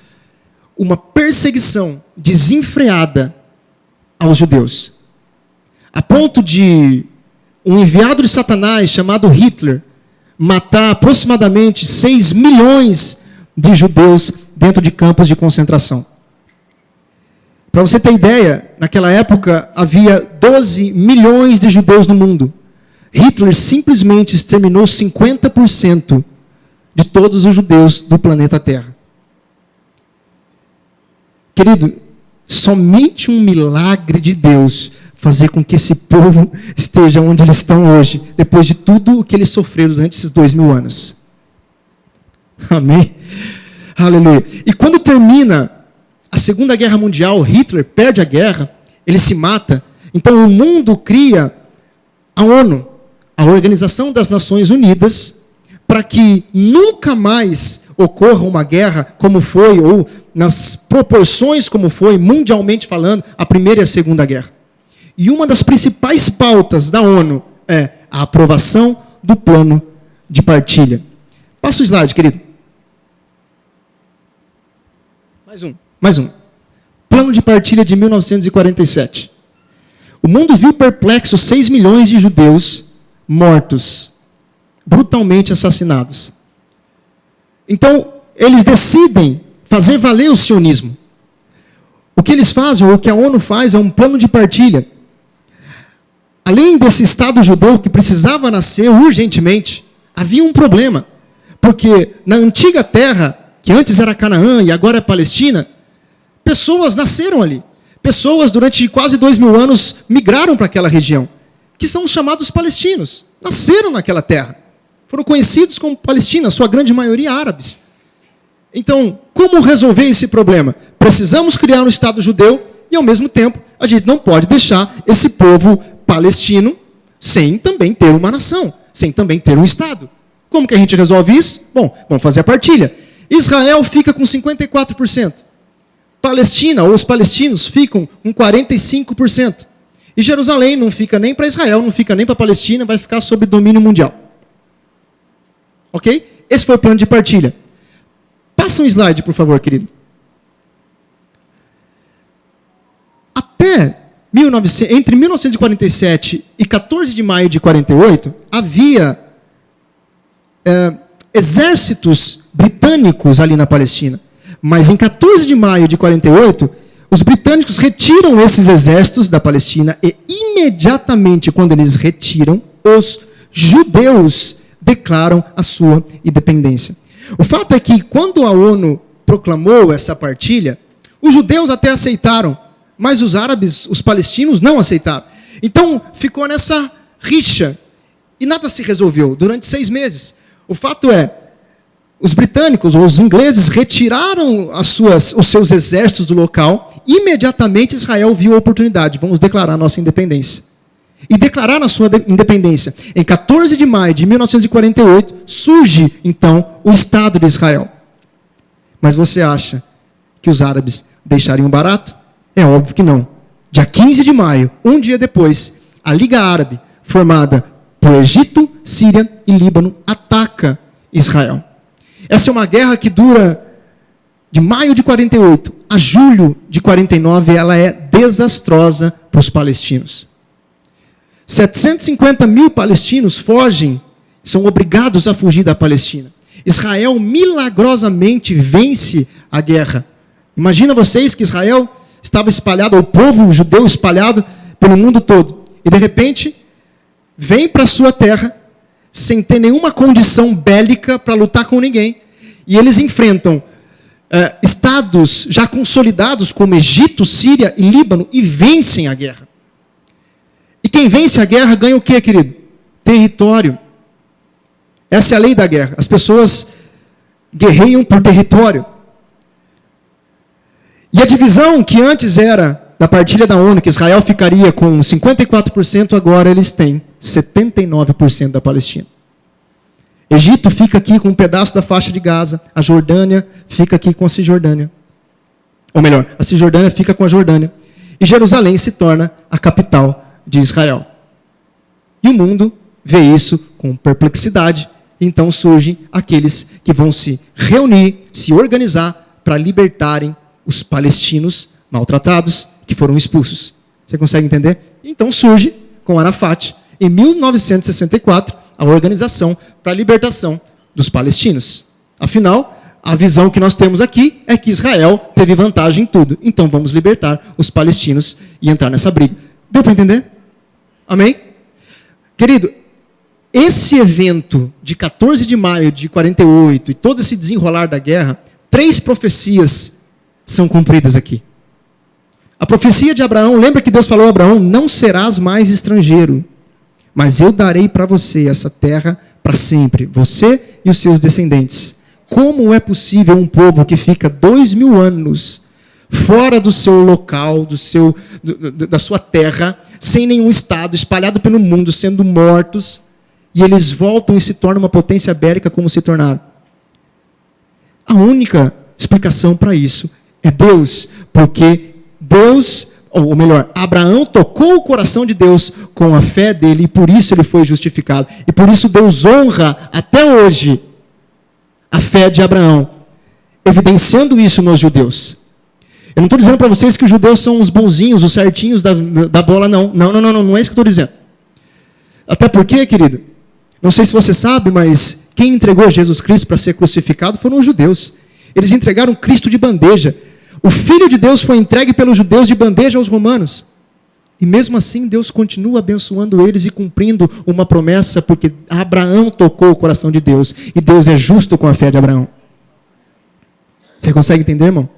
uma perseguição desenfreada aos judeus. A ponto de um enviado de Satanás, chamado Hitler, matar aproximadamente 6 milhões de judeus dentro de campos de concentração. Para você ter ideia, naquela época havia 12 milhões de judeus no mundo. Hitler simplesmente exterminou 50% de todos os judeus do planeta Terra. Querido, somente um milagre de Deus fazer com que esse povo esteja onde eles estão hoje, depois de tudo o que eles sofreram durante esses 2000 anos. Amém? Aleluia. E quando termina a Segunda Guerra Mundial, Hitler perde a guerra, ele se mata, então o mundo cria a ONU, a Organização das Nações Unidas, para que nunca mais ocorra uma guerra como foi, ou nas proporções como foi, mundialmente falando, a Primeira e a Segunda Guerra. E uma das principais pautas da ONU é a aprovação do plano de partilha. Passa o slide, querido. Mais um. Plano de partilha de 1947. O mundo viu perplexo 6 milhões de judeus mortos, brutalmente assassinados. Então, eles decidem fazer valer o sionismo. O que eles fazem, ou o que a ONU faz, é um plano de partilha. Além desse Estado judeu que precisava nascer urgentemente, havia um problema. Porque na antiga terra, que antes era Canaã e agora é Palestina, pessoas nasceram ali. Pessoas, durante quase 2000 anos, migraram para aquela região, que são os chamados palestinos. Nasceram naquela terra. Foram conhecidos como palestinos, sua grande maioria árabes. Então, como resolver esse problema? Precisamos criar um Estado judeu e, ao mesmo tempo, a gente não pode deixar esse povo palestino sem também ter uma nação, sem também ter um Estado. Como que a gente resolve isso? Bom, vamos fazer a partilha. Israel fica com 54%. Palestina, ou os palestinos, ficam com 45%. E Jerusalém não fica nem para Israel, não fica nem para a Palestina, vai ficar sob domínio mundial. Ok? Esse foi o plano de partilha. Passa um slide, por favor, querido. Entre 1947 e 14 de maio de 48, havia exércitos britânicos ali na Palestina. Mas em 14 de maio de 48, os britânicos retiram esses exércitos da Palestina e imediatamente, quando eles retiram, os judeus declaram a sua independência. O fato é que, quando a ONU proclamou essa partilha, os judeus até aceitaram, mas os árabes, os palestinos, não aceitaram. Então, ficou nessa rixa. E nada se resolveu durante 6 meses. O fato é, os britânicos, ou os ingleses, retiraram os seus exércitos do local. Imediatamente, Israel viu a oportunidade. Vamos declarar a nossa independência. E declarar a sua independência. Em 14 de maio de 1948, surge, então, o Estado de Israel. Mas você acha que os árabes deixariam barato? É óbvio que não. Dia 15 de maio, um dia depois, a Liga Árabe, formada por Egito, Síria e Líbano, ataca Israel. Essa é uma guerra que dura de maio de 48 a julho de 49, ela é desastrosa para os palestinos. 750 mil palestinos fogem, são obrigados a fugir da Palestina. Israel milagrosamente vence a guerra. Imagina vocês que Israel estava espalhado, o povo judeu espalhado pelo mundo todo. E de repente, vem para a sua terra, sem ter nenhuma condição bélica para lutar com ninguém. E eles enfrentam estados já consolidados como Egito, Síria e Líbano e vencem a guerra. E quem vence a guerra ganha o quê, querido? Território. Essa é a lei da guerra. As pessoas guerreiam por território. E a divisão que antes era da partilha da ONU, que Israel ficaria com 54%, agora eles têm 79% da Palestina. Egito fica aqui com um pedaço da faixa de Gaza, a Jordânia fica aqui com a Cisjordânia. Ou melhor, a Cisjordânia fica com a Jordânia. E Jerusalém se torna a capital de Israel. E o mundo vê isso com perplexidade. Então surgem aqueles que vão se reunir, se organizar para libertarem os palestinos maltratados que foram expulsos. Você consegue entender? Então surge com Arafat, em 1964, a organização para a libertação dos palestinos. Afinal, a visão que nós temos aqui é que Israel teve vantagem em tudo. Então vamos libertar os palestinos e entrar nessa briga. Deu para entender? Amém? Querido, esse evento de 14 de maio de 48 e todo esse desenrolar da guerra, 3 profecias são cumpridas aqui. A profecia de Abraão, lembra que Deus falou a Abraão, não serás mais estrangeiro, mas eu darei para você essa terra para sempre, você e os seus descendentes. Como é possível um povo que fica 2000 anos fora do seu local, da sua terra, sem nenhum estado, espalhado pelo mundo, sendo mortos, e eles voltam e se tornam uma potência bélica como se tornaram? A única explicação para isso é Deus, porque Deus, ou melhor, Abraão tocou o coração de Deus com a fé dele, e por isso ele foi justificado. E por isso Deus honra até hoje a fé de Abraão, evidenciando isso nos judeus. Eu não estou dizendo para vocês que os judeus são os bonzinhos, os certinhos da bola, não. Não é isso que eu estou dizendo. Até porque, querido, não sei se você sabe, mas quem entregou Jesus Cristo para ser crucificado foram os judeus. Eles entregaram Cristo de bandeja. O Filho de Deus foi entregue pelos judeus de bandeja aos romanos. E mesmo assim, Deus continua abençoando eles e cumprindo uma promessa, porque Abraão tocou o coração de Deus. E Deus é justo com a fé de Abraão. Você consegue entender, irmão?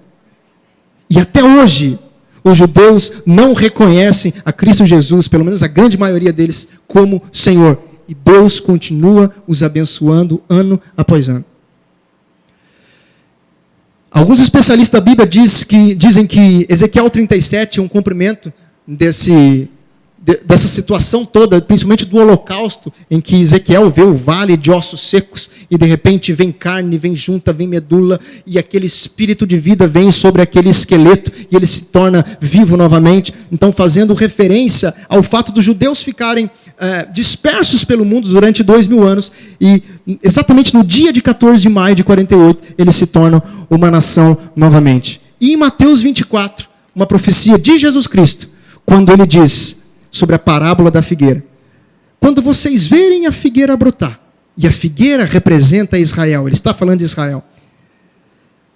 E até hoje, os judeus não reconhecem a Cristo Jesus, pelo menos a grande maioria deles, como Senhor. E Deus continua os abençoando ano após ano. Alguns especialistas da Bíblia dizem que Ezequiel 37 é um cumprimento dessa situação toda, principalmente do holocausto, em que Ezequiel vê o vale de ossos secos, e de repente vem carne, vem junta, vem medula, e aquele espírito de vida vem sobre aquele esqueleto, e ele se torna vivo novamente. Então, fazendo referência ao fato dos judeus ficarem dispersos pelo mundo durante 2000 anos, e exatamente no dia de 14 de maio de 48, eles se tornam uma nação novamente. E em Mateus 24, uma profecia de Jesus Cristo, quando ele diz sobre a parábola da figueira: quando vocês verem a figueira brotar, e a figueira representa Israel, ele está falando de Israel,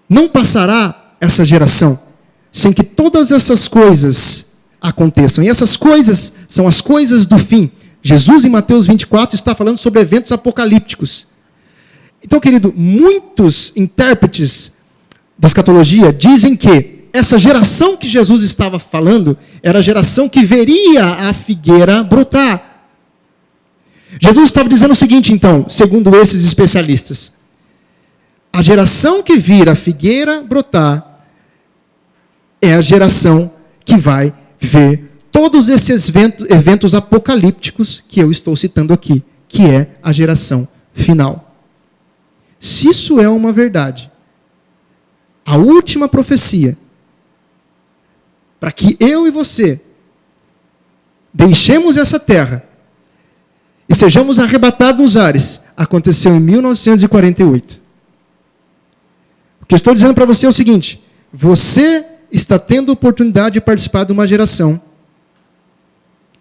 não passará essa geração sem que todas essas coisas aconteçam. E essas coisas são as coisas do fim. Jesus, em Mateus 24, está falando sobre eventos apocalípticos. Então, querido, muitos intérpretes da escatologia dizem que essa geração que Jesus estava falando era a geração que veria a figueira brotar. Jesus estava dizendo o seguinte, então, segundo esses especialistas: a geração que vir a figueira brotar é a geração que vai ver todos esses eventos apocalípticos que eu estou citando aqui, que é a geração final. Se isso é uma verdade, a última profecia, para que eu e você deixemos essa terra e sejamos arrebatados nos ares, aconteceu em 1948. O que eu estou dizendo para você é o seguinte: você está tendo a oportunidade de participar de uma geração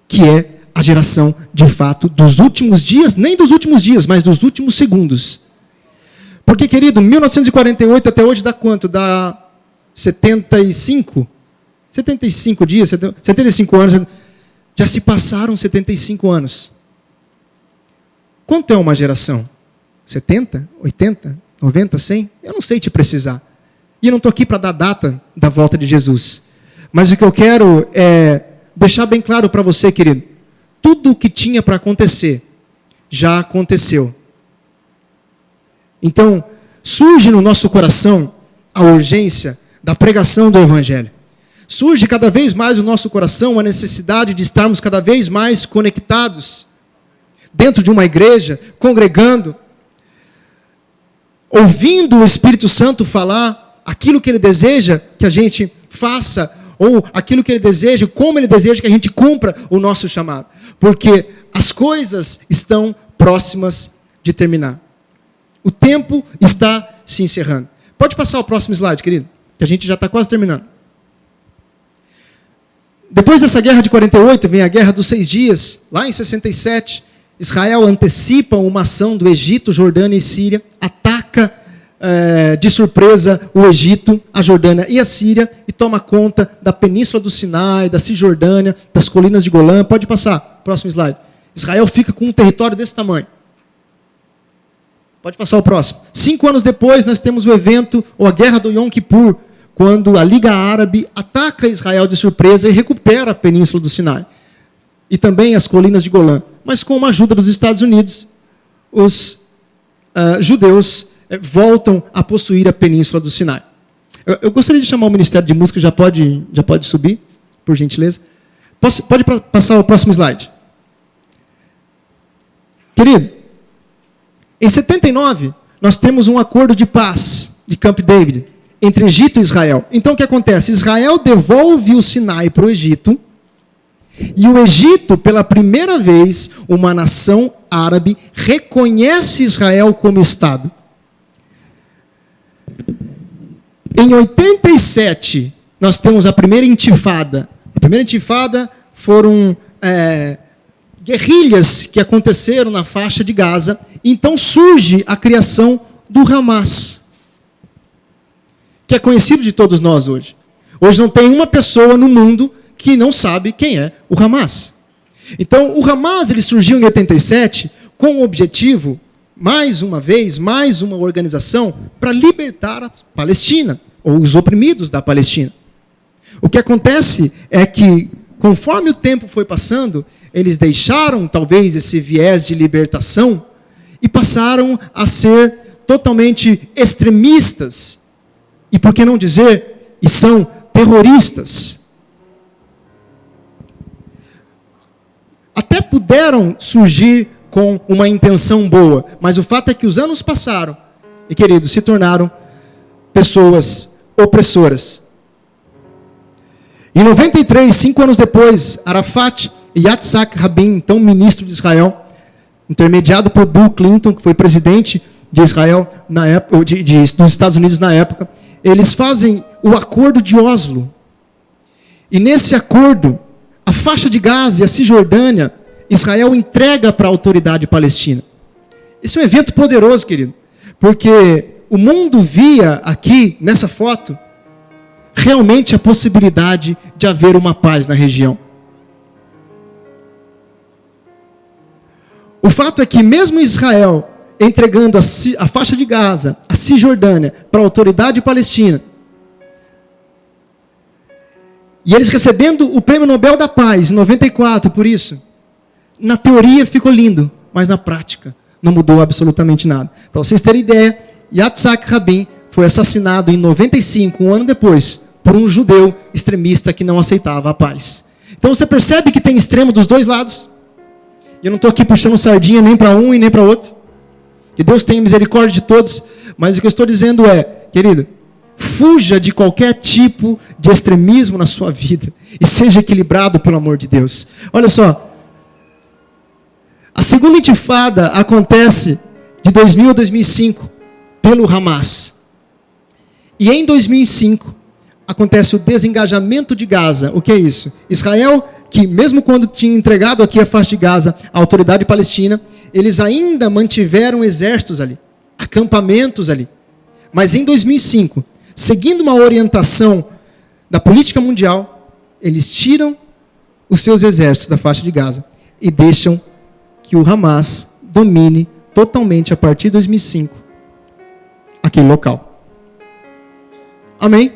que é a geração, de fato, dos últimos dias, nem dos últimos dias, mas dos últimos segundos. Porque, querido, 1948 até hoje dá quanto? Dá 75? 75 dias, 75 anos. Já se passaram 75 anos. Quanto é uma geração? 70? 80? 90? 100? Eu não sei te precisar. E eu não estou aqui para dar data da volta de Jesus. Mas o que eu quero é deixar bem claro para você, querido. Tudo o que tinha para acontecer, já aconteceu. Então, surge no nosso coração a urgência da pregação do Evangelho. Surge cada vez mais no nosso coração a necessidade de estarmos cada vez mais conectados dentro de uma igreja, congregando, ouvindo o Espírito Santo falar aquilo que Ele deseja que a gente faça, ou aquilo que Ele deseja, como Ele deseja que a gente cumpra o nosso chamado. Porque as coisas estão próximas de terminar. O tempo está se encerrando. Pode passar o próximo slide, querido, que a gente já está quase terminando. Depois dessa guerra de 48, vem a guerra dos 6 dias. Lá em 67, Israel antecipa uma ação do Egito, Jordânia e Síria, ataca de surpresa o Egito, a Jordânia e a Síria, e toma conta da península do Sinai, da Cisjordânia, das colinas de Golã. Pode passar, próximo slide. Israel fica com um território desse tamanho. Pode passar o próximo. 5 anos depois, nós temos o evento, ou a guerra do Yom Kippur, quando a Liga Árabe ataca Israel de surpresa e recupera a península do Sinai. E também as colinas de Golã. Mas com a ajuda dos Estados Unidos, os judeus voltam a possuir a península do Sinai. Eu gostaria de chamar o Ministério de Música, já pode subir, por gentileza. Pode passar o próximo slide. Querido, em 79, nós temos um acordo de paz de Camp David entre Egito e Israel. Então, o que acontece? Israel devolve o Sinai para o Egito, e o Egito, pela primeira vez, uma nação árabe, reconhece Israel como Estado. Em 87, nós temos a primeira intifada. A primeira intifada foram guerrilhas que aconteceram na faixa de Gaza. Então surge a criação do Hamas, que é conhecido de todos nós hoje. Hoje não tem uma pessoa no mundo que não sabe quem é o Hamas. Então, o Hamas ele surgiu em 87 com o objetivo, mais uma vez, mais uma organização para libertar a Palestina, ou os oprimidos da Palestina. O que acontece é que, conforme o tempo foi passando, eles deixaram, talvez, esse viés de libertação e passaram a ser totalmente extremistas. E por que não dizer, e são terroristas. Até puderam surgir com uma intenção boa, mas o fato é que os anos passaram e, queridos, se tornaram pessoas opressoras. Em 93, 5 anos depois, Arafat e Yitzhak Rabin, então ministro de Israel, intermediado por Bill Clinton, que foi presidente de Israel na época, dos Estados Unidos na época, eles fazem o acordo de Oslo. E nesse acordo, a faixa de Gaza e a Cisjordânia, Israel entrega para a autoridade palestina. Esse é um evento poderoso, querido, porque o mundo via aqui, nessa foto, realmente a possibilidade de haver uma paz na região. O fato é que mesmo Israel entregando a faixa de Gaza, a Cisjordânia, para a autoridade palestina, e eles recebendo o Prêmio Nobel da Paz, em 94, por isso, na teoria ficou lindo, mas na prática não mudou absolutamente nada. Para vocês terem ideia, Yitzhak Rabin foi assassinado em 95, um ano depois, por um judeu extremista que não aceitava a paz. Então você percebe que tem extremo dos dois lados? E eu não estou aqui puxando sardinha nem para um e nem para outro. Que Deus tenha misericórdia de todos. Mas o que eu estou dizendo é, querido, fuja de qualquer tipo de extremismo na sua vida. E seja equilibrado pelo amor de Deus. Olha só. A segunda intifada acontece de 2000 a 2005 pelo Hamas. E em 2005 acontece o desengajamento de Gaza. O que é isso? Israel que mesmo quando tinha entregado aqui a faixa de Gaza à autoridade palestina, eles ainda mantiveram exércitos ali, acampamentos ali. Mas em 2005, seguindo uma orientação da política mundial, eles tiram os seus exércitos da faixa de Gaza e deixam que o Hamas domine totalmente, a partir de 2005, aquele local. Amém?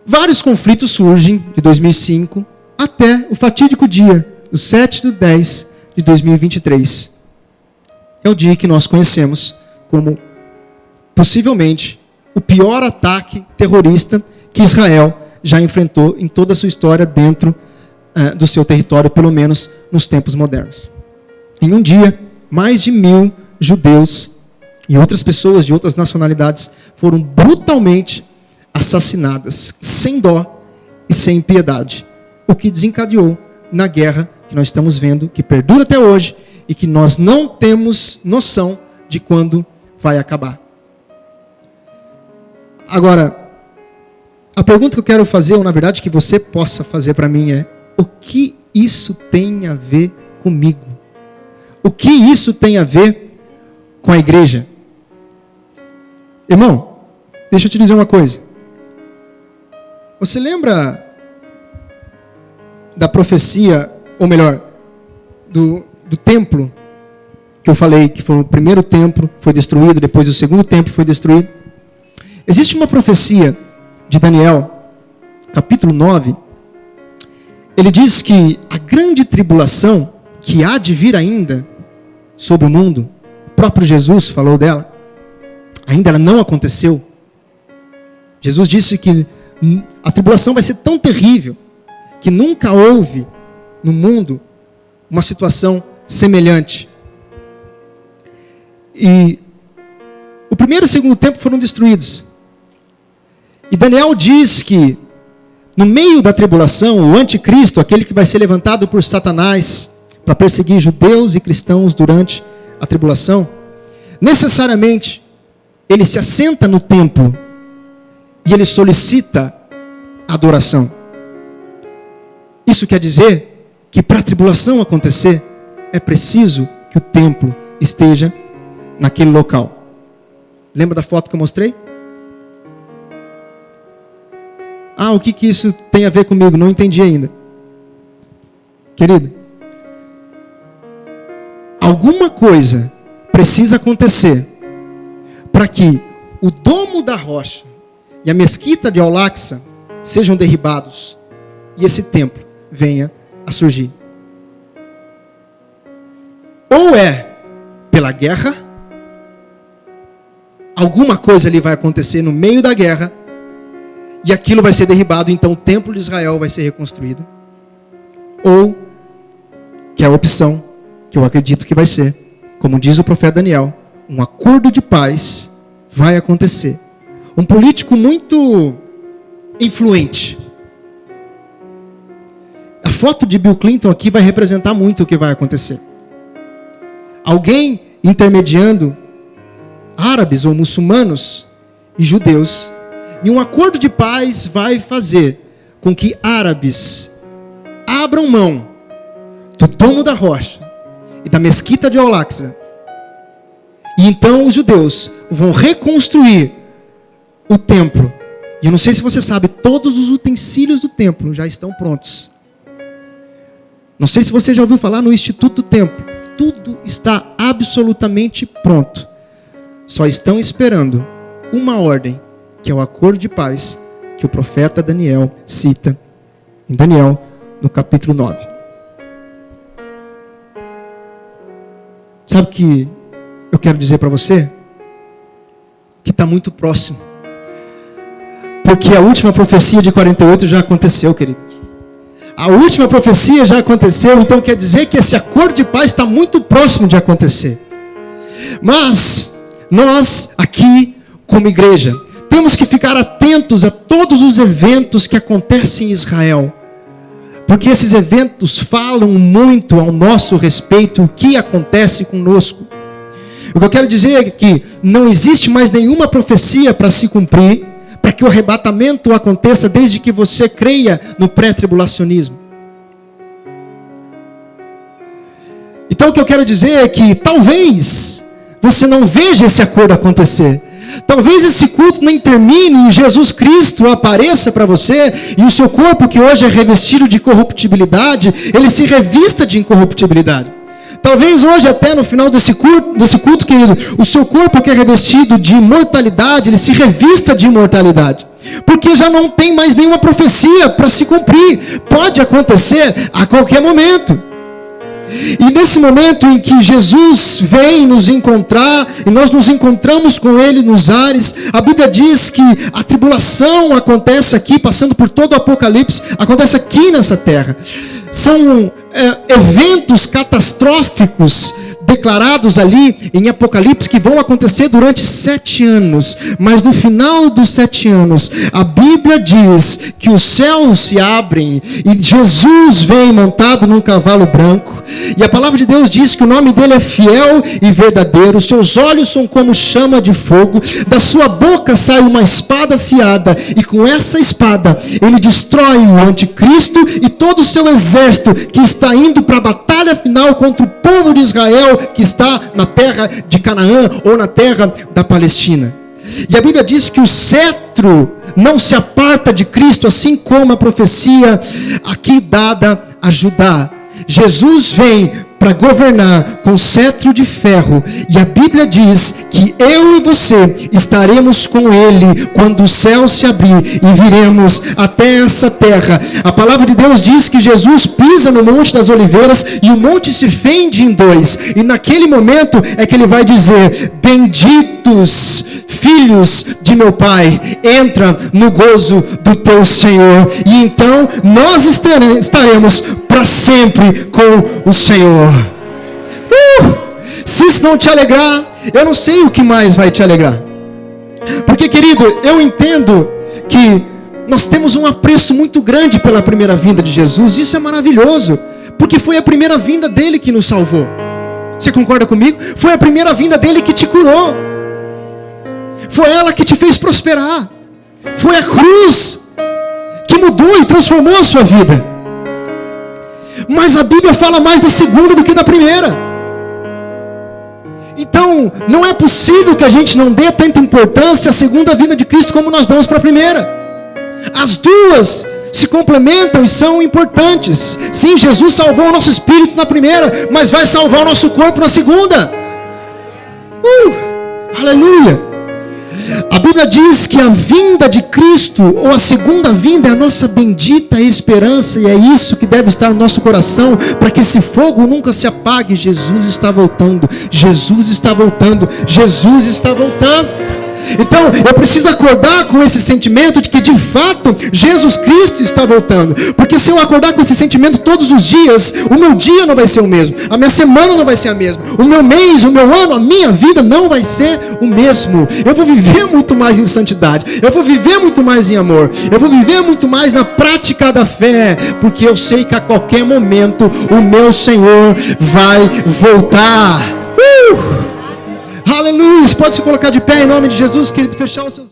Vários conflitos surgem de 2005 até o fatídico dia, do 7/10 de 2023. É o dia que nós conhecemos como, possivelmente, o pior ataque terrorista que Israel já enfrentou em toda a sua história dentro do seu território, pelo menos nos tempos modernos. Em um dia, mais de 1.000 judeus e outras pessoas de outras nacionalidades foram brutalmente assassinadas, sem dó e sem piedade, o que desencadeou na guerra que nós estamos vendo, que perdura até hoje e que nós não temos noção de quando vai acabar. Agora, a pergunta que eu quero fazer, ou na verdade que você possa fazer para mim é: o que isso tem a ver comigo? O que isso tem a ver com a igreja? Irmão, deixa eu te dizer uma coisa. Você lembra da profecia, ou melhor, do templo, que eu falei que foi o primeiro templo, foi destruído, depois o segundo templo foi destruído? Existe uma profecia de Daniel, capítulo 9, ele diz que a grande tribulação que há de vir ainda sobre o mundo, o próprio Jesus falou dela, ainda ela não aconteceu. Jesus disse que a tribulação vai ser tão terrível que nunca houve no mundo uma situação semelhante. E o primeiro e o segundo tempo foram destruídos. E Daniel diz que no meio da tribulação, o anticristo, aquele que vai ser levantado por Satanás para perseguir judeus e cristãos durante a tribulação, necessariamente ele se assenta no templo e ele solicita adoração. Isso quer dizer que para a tribulação acontecer, é preciso que o templo esteja naquele local. Lembra da foto que eu mostrei? Ah, o que isso tem a ver comigo? Não entendi ainda. Querido, alguma coisa precisa acontecer para que o domo da rocha e a mesquita de Al-Aqsa sejam derribados e esse templo venha a surgir. Ou é pela guerra, alguma coisa ali vai acontecer no meio da guerra, e aquilo vai ser derribado, então o templo de Israel vai ser reconstruído. Ou, que é a opção, que eu acredito que vai ser, como diz o profeta Daniel, um acordo de paz vai acontecer. Um político muito influente. A foto de Bill Clinton aqui vai representar muito o que vai acontecer. Alguém intermediando árabes ou muçulmanos e judeus, e um acordo de paz vai fazer com que árabes abram mão do domo da rocha e da mesquita de Al-Aqsa. E então os judeus vão reconstruir o templo. E eu não sei se você sabe, todos os utensílios do templo já estão prontos. Não sei se você já ouviu falar no Instituto do Templo. Tudo está absolutamente pronto. Só estão esperando uma ordem, que é o acordo de paz que o profeta Daniel cita em Daniel, no capítulo 9. Sabe o que eu quero dizer para você? Que está muito próximo. Porque a última profecia de 48 já aconteceu, querido. A última profecia já aconteceu, então quer dizer que esse acordo de paz está muito próximo de acontecer. Mas nós aqui, como igreja, temos que ficar atentos a todos os eventos que acontecem em Israel. Porque esses eventos falam muito ao nosso respeito, o que acontece conosco. O que eu quero dizer é que não existe mais nenhuma profecia para se cumprir, para que o arrebatamento aconteça desde que você creia no pré-tribulacionismo. Então o que eu quero dizer é que talvez você não veja esse acordo acontecer. Talvez esse culto nem termine e Jesus Cristo apareça para você e o seu corpo, que hoje é revestido de corruptibilidade, ele se revista de incorruptibilidade. Talvez hoje, até no final desse culto, querido, o seu corpo, que é revestido de imortalidade, ele se revista de imortalidade. Porque já não tem mais nenhuma profecia para se cumprir. Pode acontecer a qualquer momento. E nesse momento em que Jesus vem nos encontrar, e nós nos encontramos com Ele nos ares, a Bíblia diz que a tribulação acontece aqui, passando por todo o Apocalipse, acontece aqui nessa terra. São eventos catastróficos declarados ali em Apocalipse que vão acontecer durante 7 anos. Mas no final dos 7 anos, a Bíblia diz que os céus se abrem e Jesus vem montado num cavalo branco. E a palavra de Deus diz que o nome dele é fiel e verdadeiro. Seus olhos são como chama de fogo. Da sua boca sai uma espada afiada. E com essa espada ele destrói o anticristo e todo o seu exército que está indo para a batalha final contra o povo de Israel, que está na terra de Canaã ou na terra da Palestina. E a Bíblia diz que o cetro não se aparta de Cristo, assim como a profecia aqui dada a Judá. Jesus vem para governar com cetro de ferro, e a Bíblia diz que eu e você estaremos com Ele quando o céu se abrir e viremos até essa terra. A palavra de Deus diz que Jesus pisa no Monte das Oliveiras e o monte se fende em 2, e naquele momento é que Ele vai dizer: benditos filhos de meu Pai, entra no gozo do teu Senhor. E então nós estaremos para sempre com o Senhor. Se isso não te alegrar, eu não sei o que mais vai te alegrar. Porque, querido, eu entendo que nós temos um apreço muito grande pela primeira vinda de Jesus. Isso é maravilhoso, porque foi a primeira vinda dele que nos salvou. Você concorda comigo? Foi a primeira vinda dele que te curou. Foi ela que te fez prosperar. Foi a cruz que mudou e transformou a sua vida. Mas a Bíblia fala mais da segunda do que da primeira. Então, não é possível que a gente não dê tanta importância à segunda vinda de Cristo como nós damos para a primeira. As duas se complementam e são importantes. Sim, Jesus salvou o nosso espírito na primeira, mas vai salvar o nosso corpo na segunda. Aleluia! A Bíblia diz que a vinda de Cristo, ou a segunda vinda, é a nossa bendita esperança, e é isso que deve estar no nosso coração, para que esse fogo nunca se apague. Jesus está voltando, Jesus está voltando, Jesus está voltando. Então, eu preciso acordar com esse sentimento de que, de fato, Jesus Cristo está voltando. Porque se eu acordar com esse sentimento todos os dias, o meu dia não vai ser o mesmo, a minha semana não vai ser a mesma, o meu mês, o meu ano, a minha vida não vai ser o mesmo. Eu vou viver muito mais em santidade, eu vou viver muito mais em amor, eu vou viver muito mais na prática da fé, porque eu sei que a qualquer momento o meu Senhor vai voltar. Aleluia! Pode se colocar de pé em nome de Jesus, querido, fechar os seus